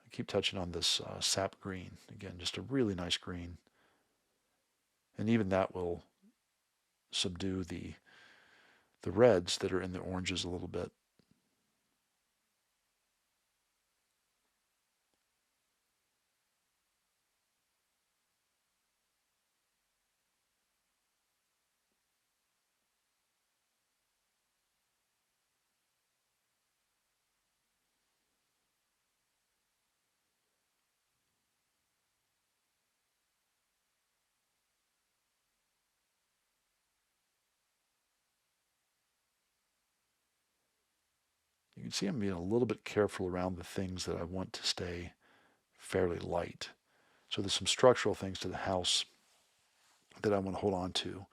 I keep touching on this sap green. Again, just a really nice green. And even that will subdue the reds that are in the oranges a little bit. You can see I'm being a little bit careful around the things that I want to stay fairly light. So there's some structural things to the house that I want to hold on to.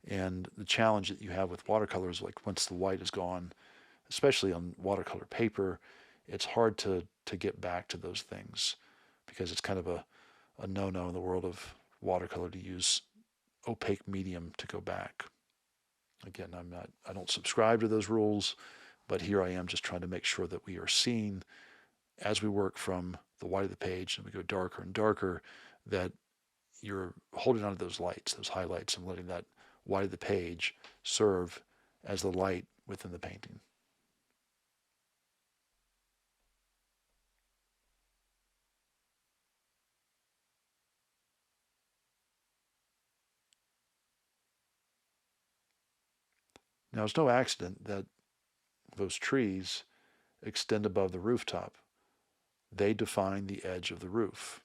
And the challenge that you have with watercolors, like once the white is gone, especially on watercolor paper, it's hard to get back to those things because it's kind of a no-no in the world of watercolor to use opaque medium to go back. Again, I don't subscribe to those rules, but here I am just trying to make sure that we are seeing as we work from the white of the page and we go darker and darker, that you're holding on to those lights, those highlights, and letting that white of the page serve as the light within the painting. Now, it's no accident that those trees extend above the rooftop. They define the edge of the roof.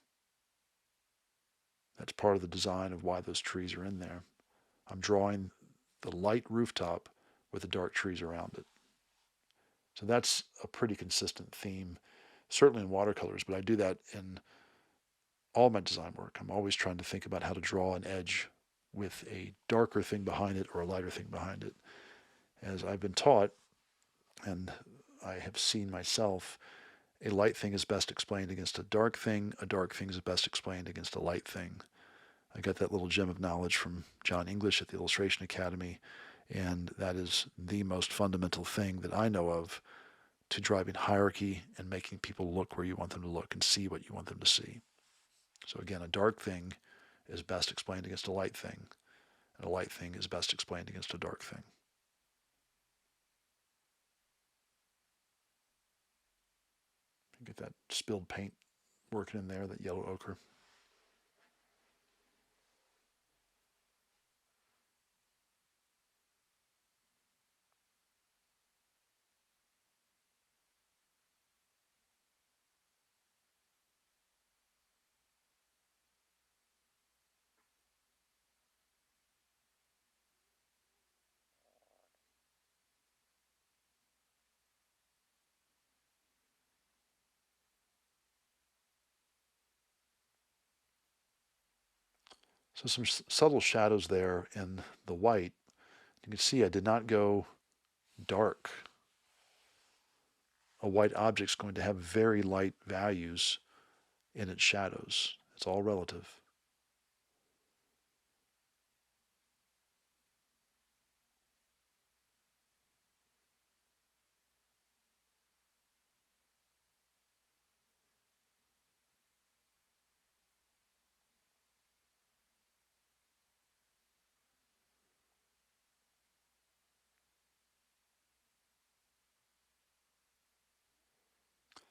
That's part of the design of why those trees are in there. I'm drawing the light rooftop with the dark trees around it. So that's a pretty consistent theme, certainly in watercolors, but I do that in all my design work. I'm always trying to think about how to draw an edge with a darker thing behind it or a lighter thing behind it. As I've been taught, and I have seen myself, a light thing is best explained against a dark thing is best explained against a light thing. I got that little gem of knowledge from John English at the Illustration Academy, and that is the most fundamental thing that I know of to driving hierarchy and making people look where you want them to look and see what you want them to see. So again, a dark thing is best explained against a light thing, and a light thing is best explained against a dark thing. Get that spilled paint working in there, that yellow ochre. So some subtle shadows there in the white. You can see I did not go dark. A white object is going to have very light values in its shadows. It's all relative.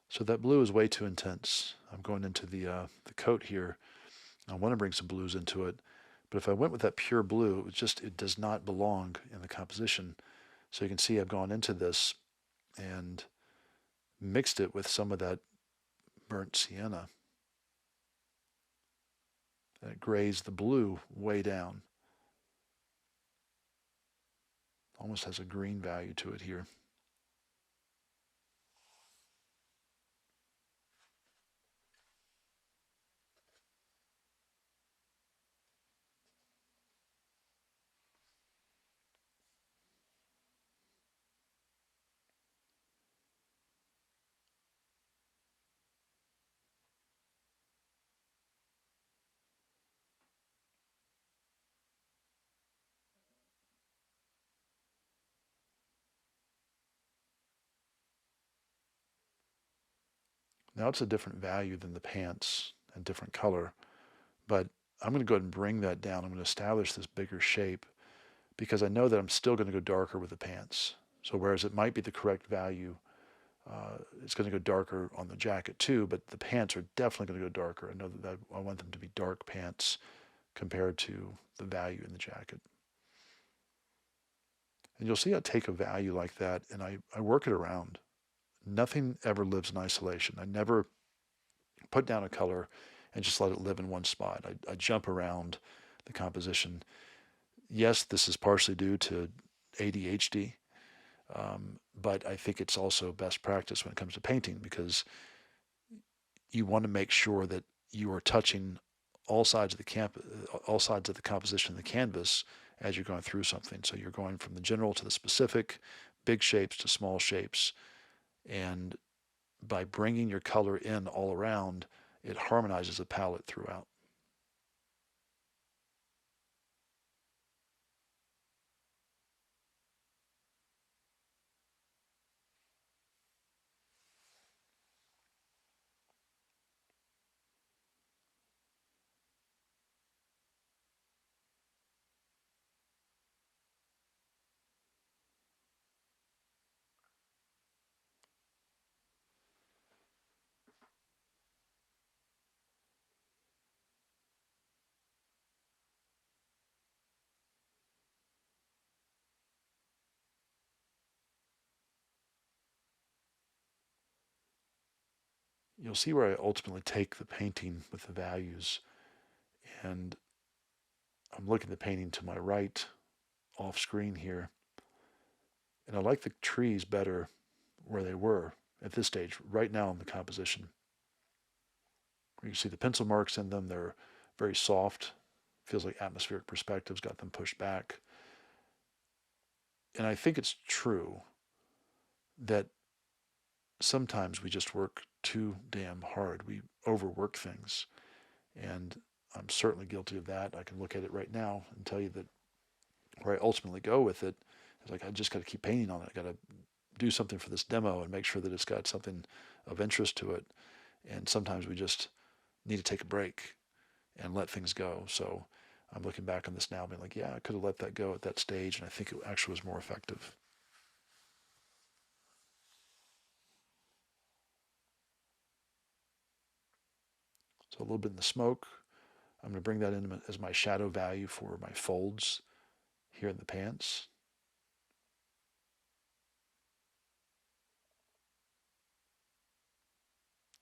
So that blue is way too intense. I'm going into the coat here. I want to bring some blues into it, but if I went with that pure blue, it does not belong in the composition. So you can see I've gone into this and mixed it with some of that burnt sienna. And it grays the blue way down. Almost has a green value to it here. Now it's a different value than the pants and different color, but I'm going to go ahead and bring that down. I'm going to establish this bigger shape because I know that I'm still going to go darker with the pants. So whereas it might be the correct value, it's going to go darker on the jacket too, but the pants are definitely going to go darker. I know that I want them to be dark pants compared to the value in the jacket. And you'll see I take a value like that and I work it around. Nothing ever lives in isolation. I never put down a color and just let it live in one spot. I jump around the composition. Yes, this is partially due to ADHD, but I think it's also best practice when it comes to painting because you want to make sure that you are touching all sides of all sides of the composition of the canvas as you're going through something. So you're going from the general to the specific, big shapes to small shapes, and by bringing your color in all around, it harmonizes the palette throughout. you'll see where I ultimately take the painting with the values, and I'm looking at the painting to my right off screen here, and I like the trees better where they were at this stage, right now in the composition. You can see the pencil marks in them. They're very soft. Feels like atmospheric perspective's got them pushed back. And I think it's true that sometimes we just work too damn hard. We overwork things. And I'm certainly guilty of that. I can look at it right now and tell you that where I ultimately go with it is like, I just got to keep painting on it. I got to do something for this demo and make sure that it's got something of interest to it. And sometimes we just need to take a break and let things go. So I'm looking back on this now being like, yeah, I could have let that go at that stage, and I think it actually was more effective. So a little bit in the smoke. I'm going to bring that in as my shadow value for my folds here in the pants.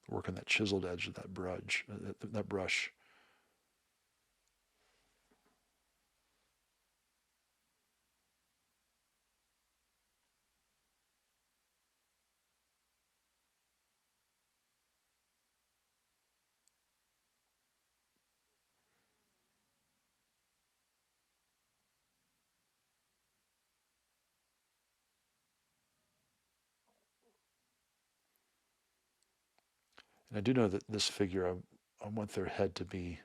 Work on that chiseled edge of that brush. And I do know that this figure, I want their head to be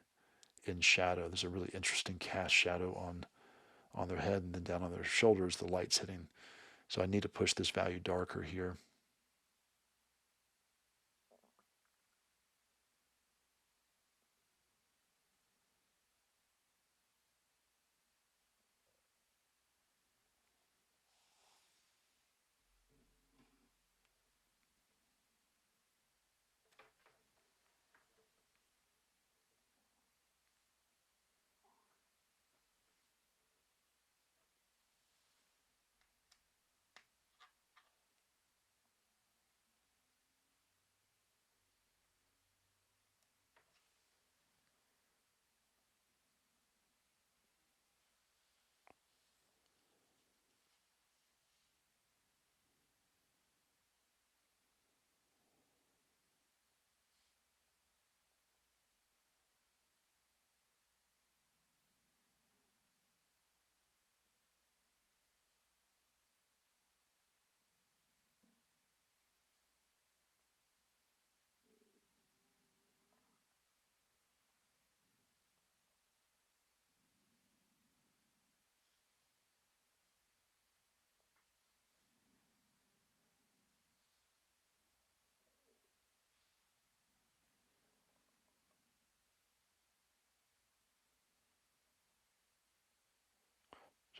in shadow. There's a really interesting cast shadow on their head, and then down on their shoulders, the light's hitting. So I need to push this value darker here.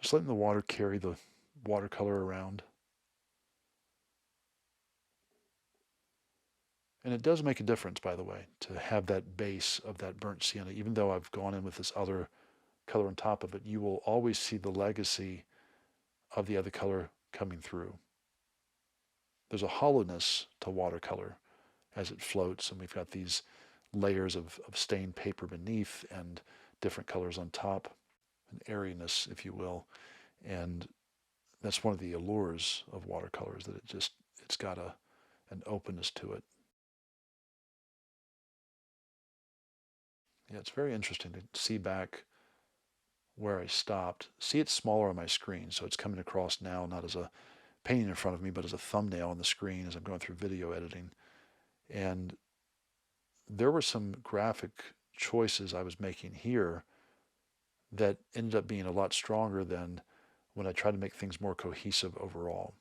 Just letting the water carry the watercolor around. And it does make a difference, by the way, to have that base of that burnt sienna. Even though I've gone in with this other color on top of it, you will always see the legacy of the other color coming through. There's a hollowness to watercolor as it floats, and we've got these layers of stained paper beneath and different colors on top, an airiness, if you will. And that's one of the allures of watercolors, that it's got an openness to it. Yeah, it's very interesting to see back where I stopped. See, it's smaller on my screen, so it's coming across now not as a painting in front of me, but as a thumbnail on the screen as I'm going through video editing. And there were some graphic choices I was making here that ended up being a lot stronger than when I tried to make things more cohesive overall.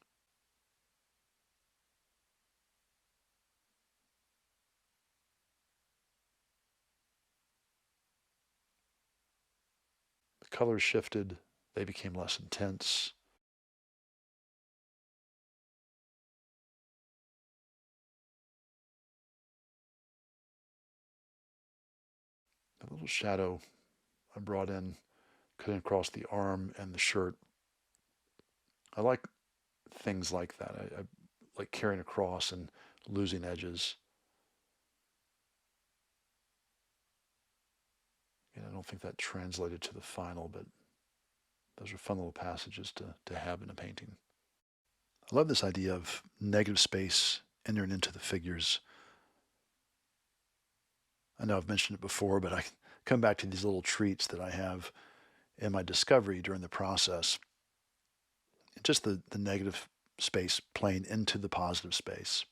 The colors shifted, they became less intense. A little shadow I brought in, cutting across the arm and the shirt. I like things like that. I like carrying across and losing edges. And I don't think that translated to the final, but those are fun little passages to have in a painting. I love this idea of negative space entering into the figures. I know I've mentioned it before, but I come back to these little treats that I have in my discovery during the process. Just the negative space playing into the positive space.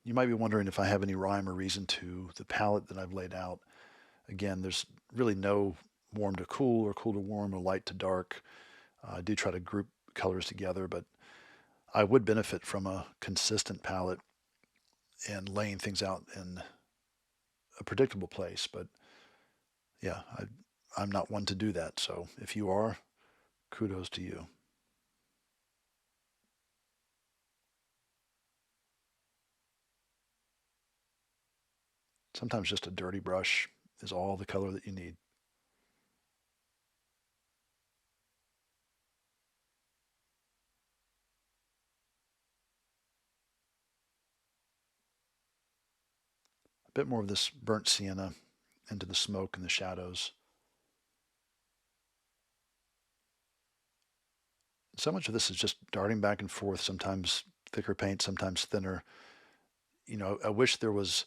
You might be wondering if I have any rhyme or reason to the palette that I've laid out. Again, there's really no warm to cool or cool to warm or light to dark. I do try to group colors together, but I would benefit from a consistent palette and laying things out in a predictable place. But yeah, I'm not one to do that. So if you are, kudos to you. Sometimes just a dirty brush is all the color that you need. A bit more of this burnt sienna into the smoke and the shadows. So much of this is just darting back and forth, sometimes thicker paint, sometimes thinner. I wish there was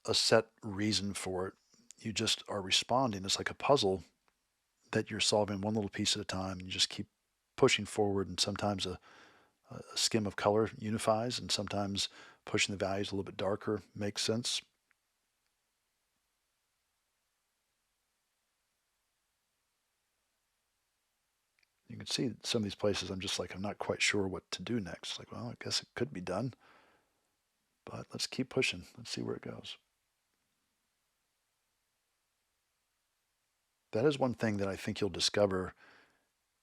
a set reason for it. You just are responding. It's like a puzzle that you're solving one little piece at a time. You just keep pushing forward, and sometimes a skim of color unifies, and sometimes pushing the values a little bit darker makes sense. You can see some of these places I'm just like, I'm not quite sure what to do next. Like, well, I guess it could be done, but let's keep pushing. Let's see where it goes. That is one thing that I think you'll discover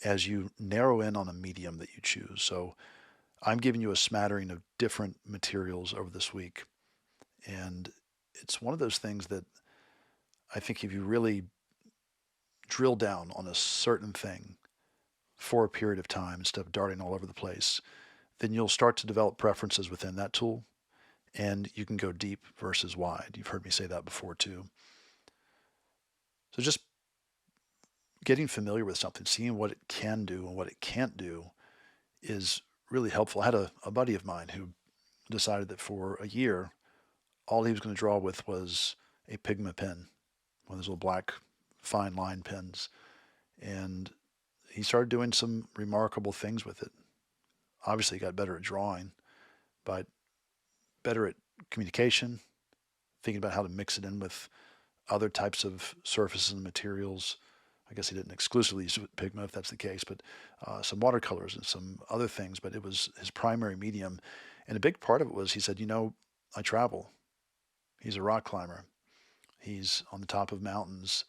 as you narrow in on a medium that you choose. So I'm giving you a smattering of different materials over this week. And it's one of those things that I think if you really drill down on a certain thing for a period of time instead of darting all over the place, then you'll start to develop preferences within that tool, and you can go deep versus wide. You've heard me say that before too. So just getting familiar with something, seeing what it can do and what it can't do is really helpful. I had a buddy of mine who decided that for a year, all he was going to draw with was a Pigma pen, one of those little black fine line pens. And he started doing some remarkable things with it. Obviously, he got better at drawing, but better at communication, thinking about how to mix it in with other types of surfaces and materials. I guess he didn't exclusively use Pigma if that's the case, but some watercolors and some other things, but it was his primary medium. And a big part of it was he said, I travel. He's a rock climber. He's on the top of mountains.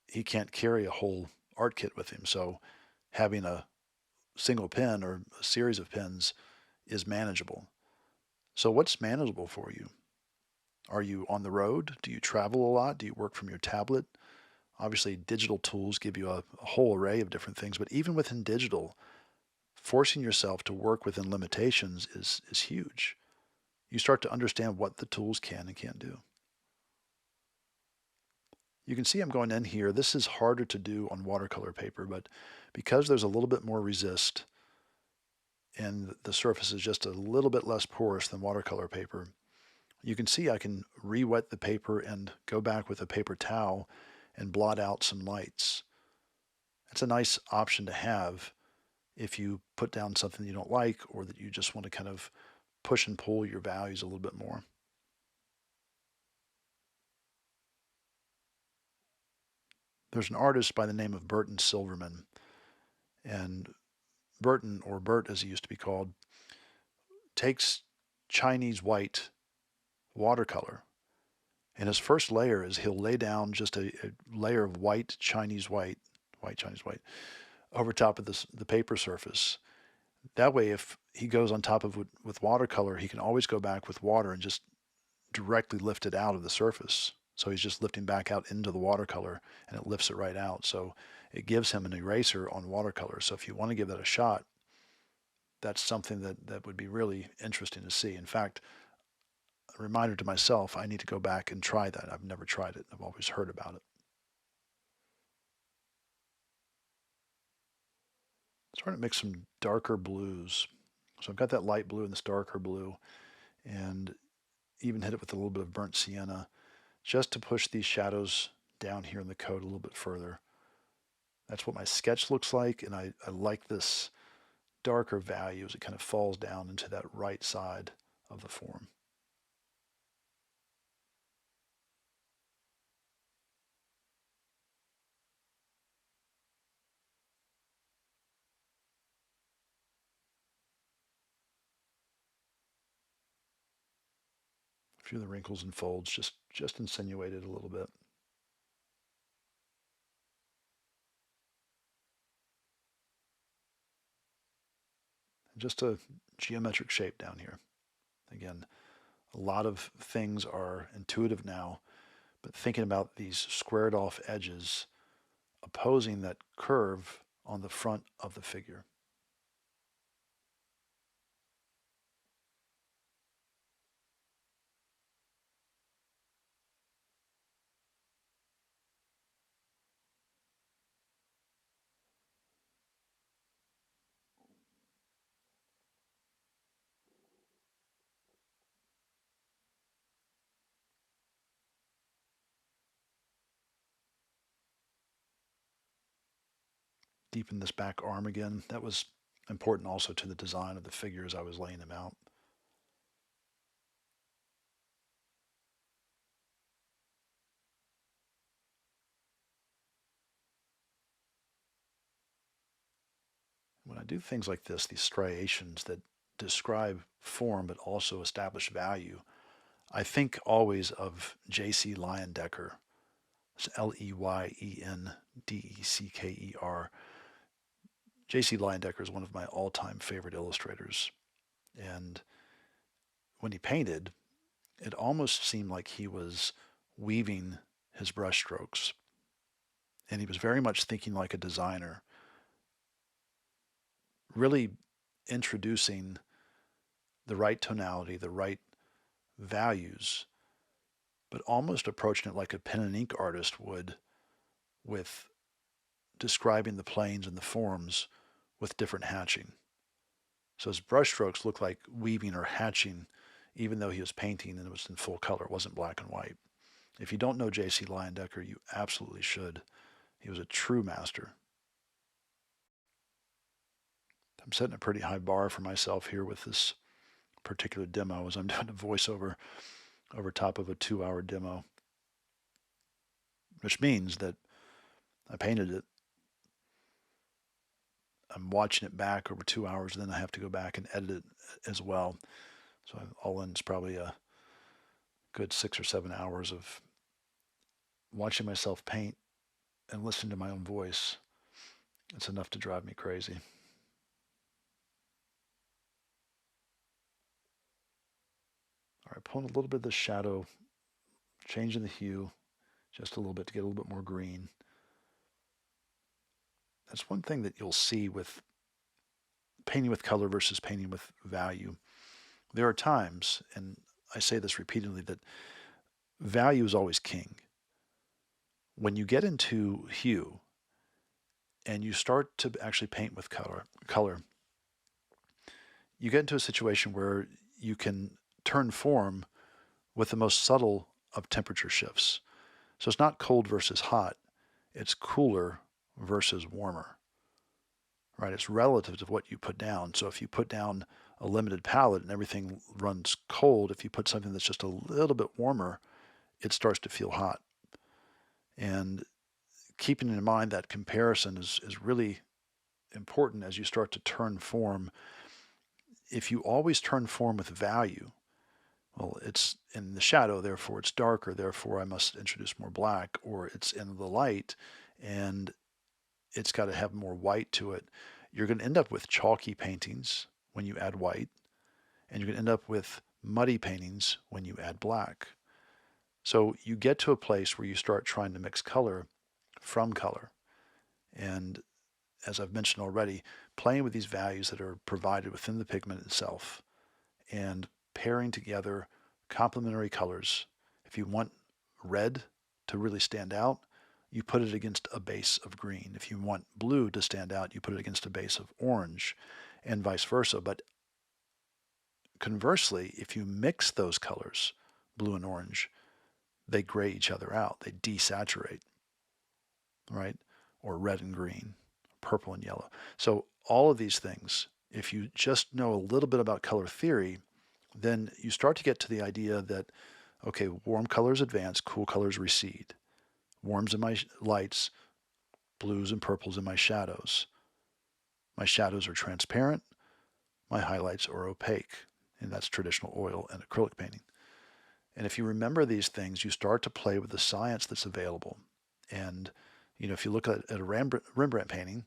He can't carry a whole art kit with him. So having a single pen or a series of pens is manageable. So what's manageable for you? Are you on the road? Do you travel a lot? Do you work from your tablet? Obviously, digital tools give you a whole array of different things, but even within digital, forcing yourself to work within limitations is huge. You start to understand what the tools can and can't do. You can see I'm going in here. This is harder to do on watercolor paper, but because there's a little bit more resist and the surface is just a little bit less porous than watercolor paper, you can see I can re-wet the paper and go back with a paper towel and blot out some lights. It's a nice option to have if you put down something you don't like or that you just want to kind of push and pull your values a little bit more. There's an artist by the name of Burton Silverman, and Burton, or Bert as he used to be called, takes Chinese white watercolor. And his first layer is he'll lay down just a layer of white Chinese white, over top of the paper surface. That way, if he goes on top of it with watercolor, he can always go back with water and just directly lift it out of the surface. So he's just lifting back out into the watercolor and it lifts it right out. So it gives him an eraser on watercolor. So if you want to give that a shot, that's something that would be really interesting to see. In fact, a reminder to myself, I need to go back and try that. I've never tried it. I've always heard about it. Starting to mix some darker blues. So I've got that light blue and this darker blue, and even hit it with a little bit of burnt sienna just to push these shadows down here in the coat a little bit further. That's what my sketch looks like, and I like this darker value as it kind of falls down into that right side of the form. A few of the wrinkles and folds just insinuated a little bit. Just a geometric shape down here. Again, a lot of things are intuitive now, but thinking about these squared off edges opposing that curve on the front of the figure. Deepen this back arm again. That was important also to the design of the figure as I was laying them out. When I do things like this, these striations that describe form but also establish value, I think always of J.C. Leyendecker. It's Leyendecker. J.C. Leyendecker is one of my all-time favorite illustrators. And when he painted, it almost seemed like he was weaving his brushstrokes. And he was very much thinking like a designer, really introducing the right tonality, the right values, but almost approaching it like a pen and ink artist would with describing the planes and the forms with different hatching. So his brushstrokes look like weaving or hatching, even though he was painting and it was in full color. It wasn't black and white. If you don't know J.C. Leyendecker, you absolutely should. He was a true master. I'm setting a pretty high bar for myself here with this particular demo as I'm doing a voiceover over top of a 2-hour demo, which means that I painted it. I'm watching it back over 2 hours, and then I have to go back and edit it as well. So all in, it's probably a good 6 or 7 hours of watching myself paint and listening to my own voice. It's enough to drive me crazy. All right, pulling a little bit of the shadow, changing the hue just a little bit to get a little bit more green. That's one thing that you'll see with painting with color versus painting with value. There are times, and I say this repeatedly, that value is always king. When you get into hue and you start to actually paint with color, you get into a situation where you can turn form with the most subtle of temperature shifts. So it's not cold versus hot, it's cooler versus warmer, right? It's relative to what you put down. So if you put down a limited palette and everything runs cold, if you put something that's just a little bit warmer, it starts to feel hot. And keeping in mind that comparison is really important as you start to turn form. If you always turn form with value, well, it's in the shadow, therefore it's darker, therefore I must introduce more black, or it's in the light and it's got to have more white to it. You're going to end up with chalky paintings when you add white, and you're going to end up with muddy paintings when you add black. So you get to a place where you start trying to mix color from color. And as I've mentioned already, playing with these values that are provided within the pigment itself and pairing together complementary colors. If you want red to really stand out, you put it against a base of green. If you want blue to stand out, you put it against a base of orange, and vice versa. But conversely, if you mix those colors, blue and orange, they gray each other out. They desaturate, right? Or red and green, purple and yellow. So all of these things, if you just know a little bit about color theory, then you start to get to the idea that, okay, warm colors advance, cool colors recede. Warms in my lights, blues and purples in my shadows. My shadows are transparent, my highlights are opaque, and that's traditional oil and acrylic painting. And if you remember these things, you start to play with the science that's available. And, if you look at a Rembrandt painting,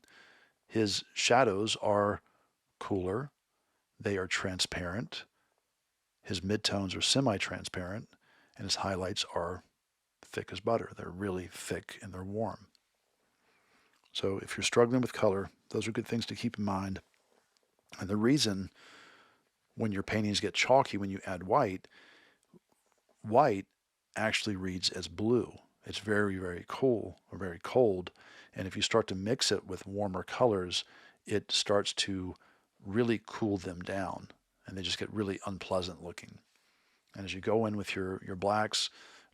his shadows are cooler, they are transparent, his midtones are semi-transparent, and his highlights are thick as butter. They're really thick and they're warm. So if you're struggling with color, those are good things to keep in mind. And the reason when your paintings get chalky when you add white, white actually reads as blue. It's very, very cool or very cold. And if you start to mix it with warmer colors, it starts to really cool them down and they just get really unpleasant looking. And as you go in with your blacks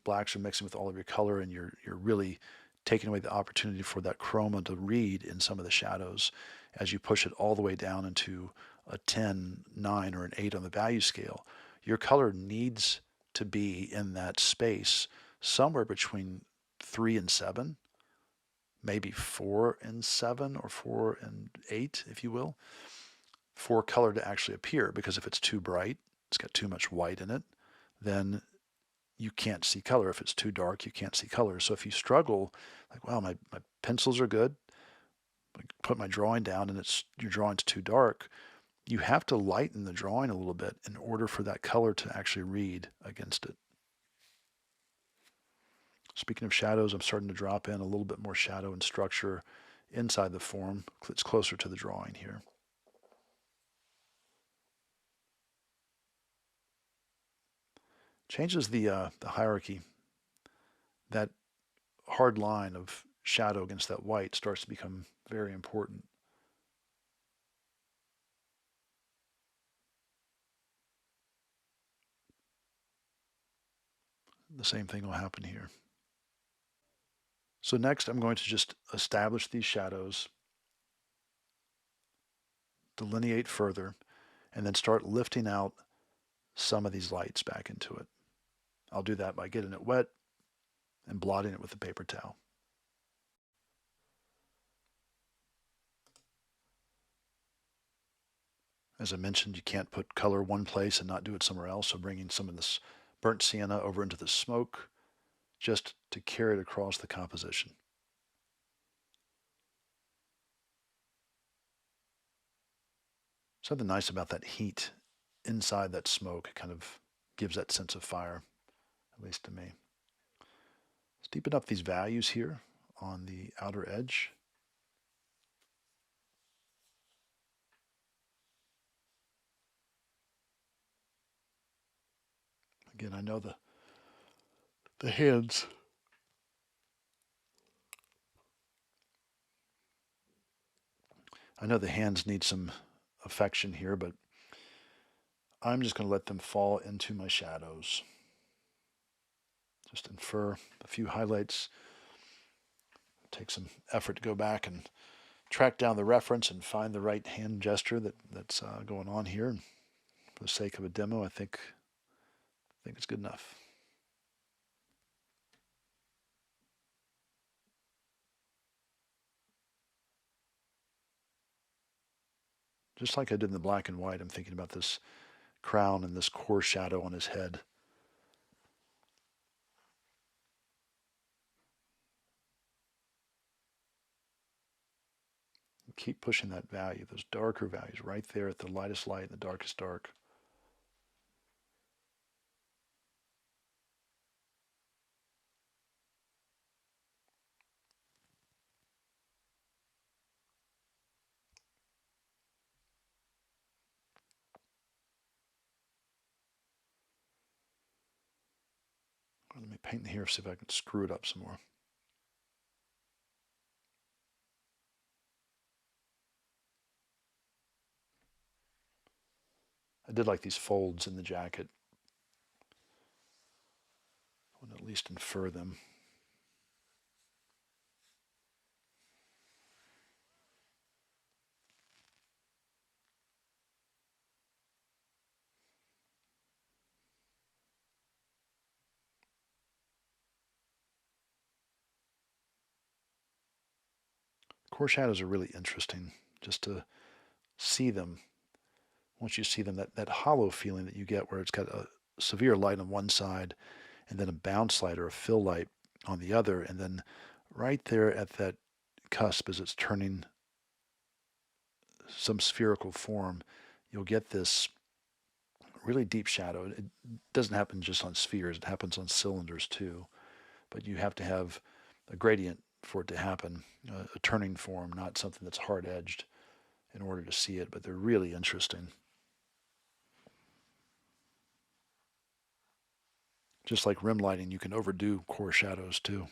are mixing with all of your color and you're really taking away the opportunity for that chroma to read in some of the shadows as you push it all the way down into a 10, 9, or an 8 on the value scale. Your color needs to be in that space somewhere between 3 and 7, maybe 4 and 7 or 4 and 8, if you will, for color to actually appear. Because if it's too bright, it's got too much white in it, then you can't see color. If it's too dark, you can't see color. So if you struggle, like, wow, my pencils are good, I put my drawing down and your drawing's too dark, you have to lighten the drawing a little bit in order for that color to actually read against it. Speaking of shadows, I'm starting to drop in a little bit more shadow and structure inside the form. It's closer to the drawing here. Changes the hierarchy. That hard line of shadow against that white starts to become very important. The same thing will happen here. So next I'm going to just establish these shadows, delineate further, and then start lifting out some of these lights back into it. I'll do that by getting it wet and blotting it with a paper towel. As I mentioned, you can't put color one place and not do it somewhere else, so bringing some of this burnt sienna over into the smoke just to carry it across the composition. Something nice about that heat inside that smoke. It kind of gives that sense of fire, at least to me. Let's deepen up these values here on the outer edge. Again, I know the hands need some affection here, but I'm just going to let them fall into my shadows. Just infer a few highlights. Take some effort to go back and track down the reference and find the right hand gesture that's going on here. For the sake of a demo, I think it's good enough. Just like I did in the black and white, I'm thinking about this crown and this core shadow on his head. Keep pushing that value, those darker values, right there at the lightest light and the darkest dark. paint in here, see if I can screw it up some more. I did like these folds in the jacket. I want to at least infer them. Core shadows are really interesting just to see them. Once you see them, that hollow feeling that you get where it's got a severe light on one side and then a bounce light or a fill light on the other, and then right there at that cusp as it's turning some spherical form, you'll get this really deep shadow. It doesn't happen just on spheres, it happens on cylinders too, but you have to have a gradient for it to happen, a turning form, not something that's hard-edged in order to see it, but they're really interesting. Just like rim lighting, you can overdo core shadows too.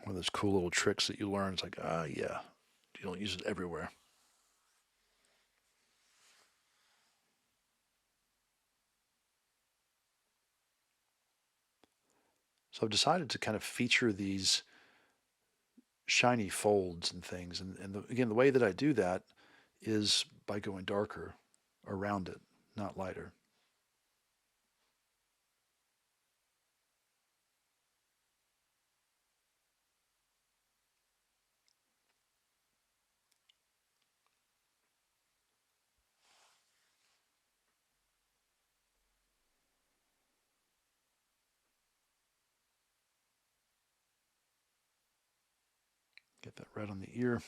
One of those cool little tricks that you learn. It's like, yeah, you don't use it everywhere. So I've decided to kind of feature these shiny folds and things. And again, the way that I do that is by going darker around it, not lighter. Get that red on the ear.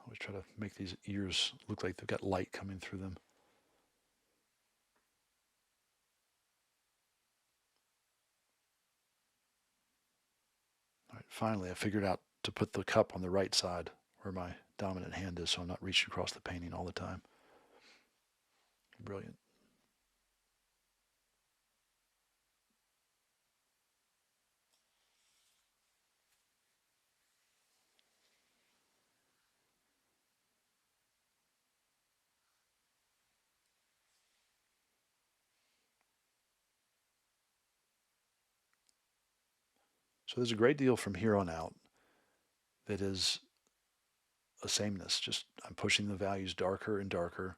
Always try to make these ears look like they've got light coming through them. All right, finally, I figured out to put the cup on the right side where my dominant hand is so I'm not reaching across the painting all the time. Brilliant. So there's a great deal from here on out that is a sameness. Just I'm pushing the values darker and darker,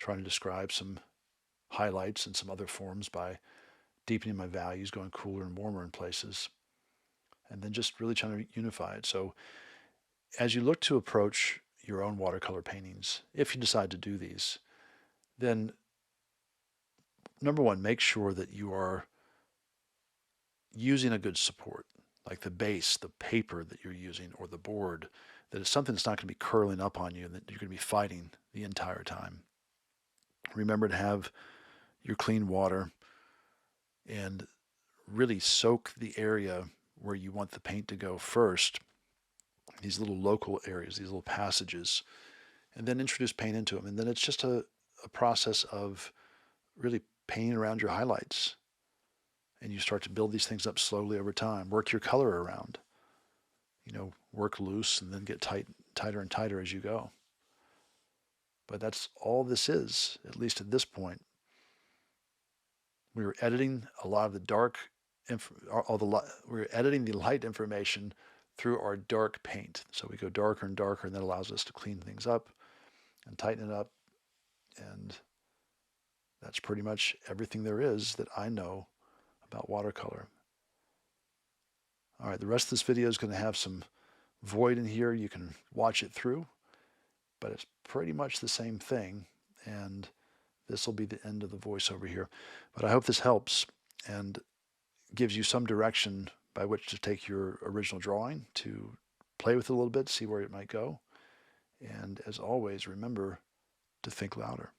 trying to describe some highlights and some other forms by deepening my values, going cooler and warmer in places, and then just really trying to unify it. So as you look to approach your own watercolor paintings, if you decide to do these, then number one, make sure that you are using a good support, like the base, the paper that you're using, or the board, that it's something that's not going to be curling up on you and that you're going to be fighting the entire time. Remember to have your clean water and really soak the area where you want the paint to go first, these little local areas, these little passages, and then introduce paint into them. And then it's just a process of really painting around your highlights. And you start to build these things up slowly over time. Work your color around. Work loose and then get tighter and tighter as you go. But that's all this is, at least at this point. We were editing a lot of the dark, we were editing the light information through our dark paint. So we go darker and darker, and that allows us to clean things up and tighten it up. And that's pretty much everything there is that I know about watercolor. All right, the rest of this video is going to have some void in here. You can watch it through, but it's pretty much the same thing. And this will be the end of the voiceover here. But I hope this helps and gives you some direction by which to take your original drawing, to play with it a little bit, see where it might go. And as always, remember to think louder.